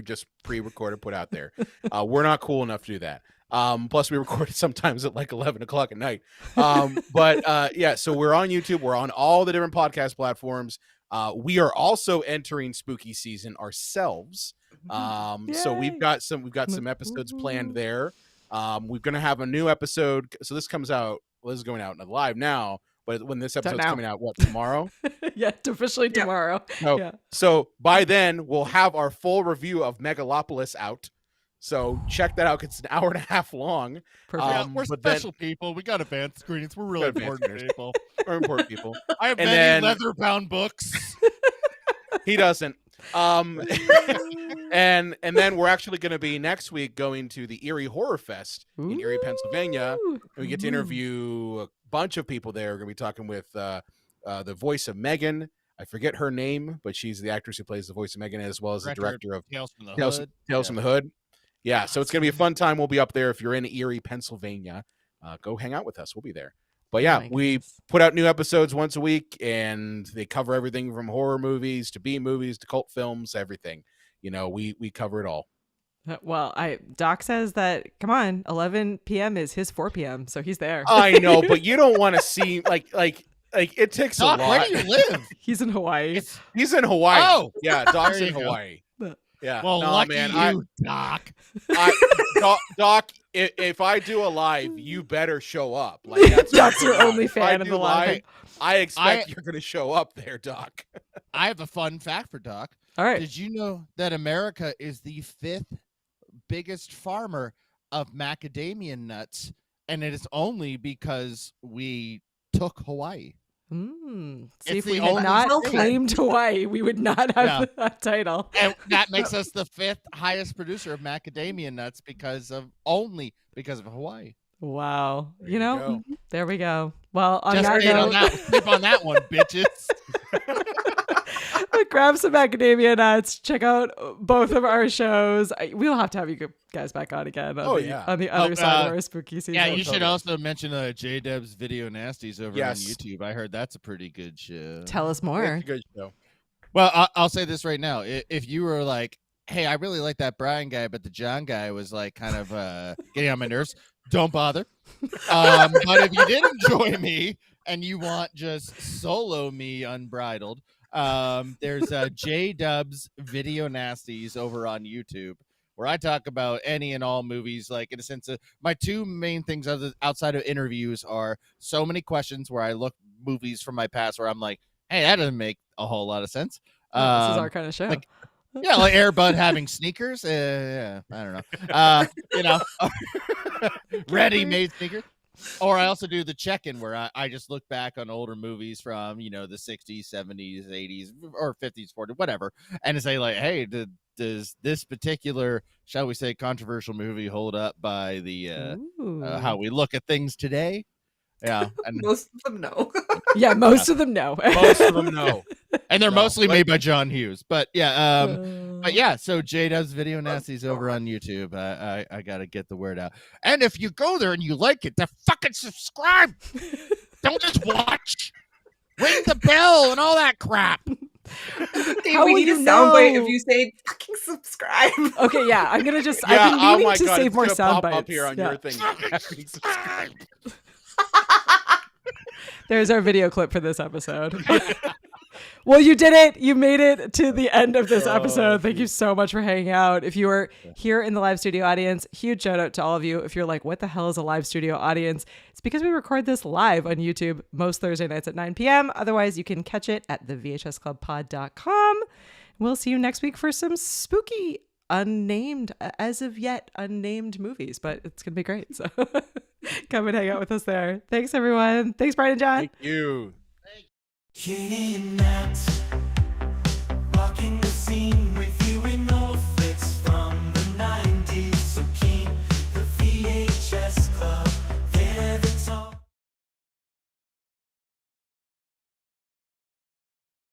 just pre-recorded, put out there. We're not cool enough to do that. Plus we record it sometimes at like 11 o'clock at night. Yeah, so we're on YouTube. We're on all the different podcast platforms. We are also entering spooky season ourselves. So we've got some episodes planned there. We're going to have a new episode. So this comes out, this is going out live now, but when this episode's
now.
coming out, tomorrow?
Yeah, officially
Yeah.
tomorrow.
No.
Yeah.
So by then we'll have our full review of Megalopolis out. So check that out. It's an hour and a half long.
Perfect.
Yeah, we're
but then-
special people. We got advanced screenings. We're really
Got advanced
important people.
We're important people.
I have
And
many
then-
leather-bound books.
He doesn't. And then we're actually going to be next week going to the Erie Horror Fest in Erie, Pennsylvania.
Ooh.
And we get to interview a bunch of people there. We're going to be talking with the voice of Megan. I forget her name, but she's the actress who plays the voice of Megan, as well as the director of
Tales from the
Tales,
Hood.
Tales from the Hood. Yeah, so it's going to be a fun time. We'll be up there. If you're in Erie, Pennsylvania, go hang out with us. We'll be there. But yeah,
my
we
goodness.
put out new episodes once a week, and they cover everything from horror movies to B movies to cult films, everything. You know, we cover it all.
Well, Doc says that, come on, 11 p.m. is his 4 p.m., so he's there.
I know, but you don't want to see like it takes
Doc,
a lot.
where do you live?
He's in Hawaii.
He's in Hawaii.
Oh!
Yeah, Doc's
There
in
you go.
Hawaii. Yeah.
Well,
no,
lucky
man,
you, Doc.
Doc, if I do a live, you better show up. Like
Doc's your
what I'm
only
If I
fan of
do
the live.
live, I expect you're going to show up there, Doc.
I have a fun fact for Doc.
All right.
Did you know that America is the 5th biggest farmer of macadamia nuts, and it is only because we took Hawaii?
See,
It's
if we
the
had
only
not
thing.
claimed Hawaii, we would not have that title.
And that makes us the 5th highest producer of macadamia nuts because of Hawaii.
Wow.
There
You
you
know,
go.
there we go. Well, on
Just
that
stayed on
note,
that, sleep on that one, bitches.
grab some macadamia nuts. Check out both of our shows. We'll have to have you guys back on again.
Oh, yeah.
On the other side of our spooky season.
Yeah, you should also mention J-Dub's Video Nasties over
Yes.
on YouTube. I heard that's a pretty good show.
Tell us more.
It's a good show.
Well, I'll say this right now. If you were like, hey, I really like that Brian guy, but the John guy was like kind of getting on my nerves, don't bother. But if you did enjoy me and you want just solo me unbridled, there's J-Dub's Video Nasties over on YouTube, where I talk about any and all movies. Like, in a sense of my two main things outside of interviews are so many questions where I look movies from my past where I'm like, hey, that doesn't make a whole lot of sense.
This is our kind of show.
like Air Bud having sneakers. Yeah, I don't know. Ready-made sneakers. Or I also do the check-in where I just look back on older movies from, the 60s, 70s, 80s, or 50s, 40s, whatever, and say like, hey, does this particular, shall we say, controversial movie hold up by the how we look at things today? Yeah, and
Most of them know.
Yeah, most of them know.
Most of them know.
and they're
No,
mostly
but-
made by John Hughes. But yeah, but yeah, so J-Dub's Video Nasties over on YouTube. I gotta get the word out. And if you go there and you like it, then fucking subscribe. Don't just watch. Ring the bell and all that crap.
Dave,
How
we
will
need a
you
soundbite
know?
if you say fucking subscribe.
Okay, yeah, I'm gonna just.
Yeah,
I've been
oh
meaning
my
to
God,
save
it's
more
gonna
sound
pop
bites.
up here on
Yeah.
your thing.
Subscribe.
There's our video clip for this episode. Well, you did it. You made it to the end of this episode. Thank you so much for hanging out. If you were here in the live studio audience, huge shout out to all of you. If you're like, what the hell is a live studio audience? It's because we record this live on YouTube most Thursday nights at 9 p.m. Otherwise, you can catch it at thevhsclubpod.com. We'll see you next week for some spooky, unnamed, as of yet, unnamed movies, but it's going to be great. So come and hang out with us there. Thanks, everyone. Thanks, Brian and John.
Thank you.
Kidnapped, walking the scene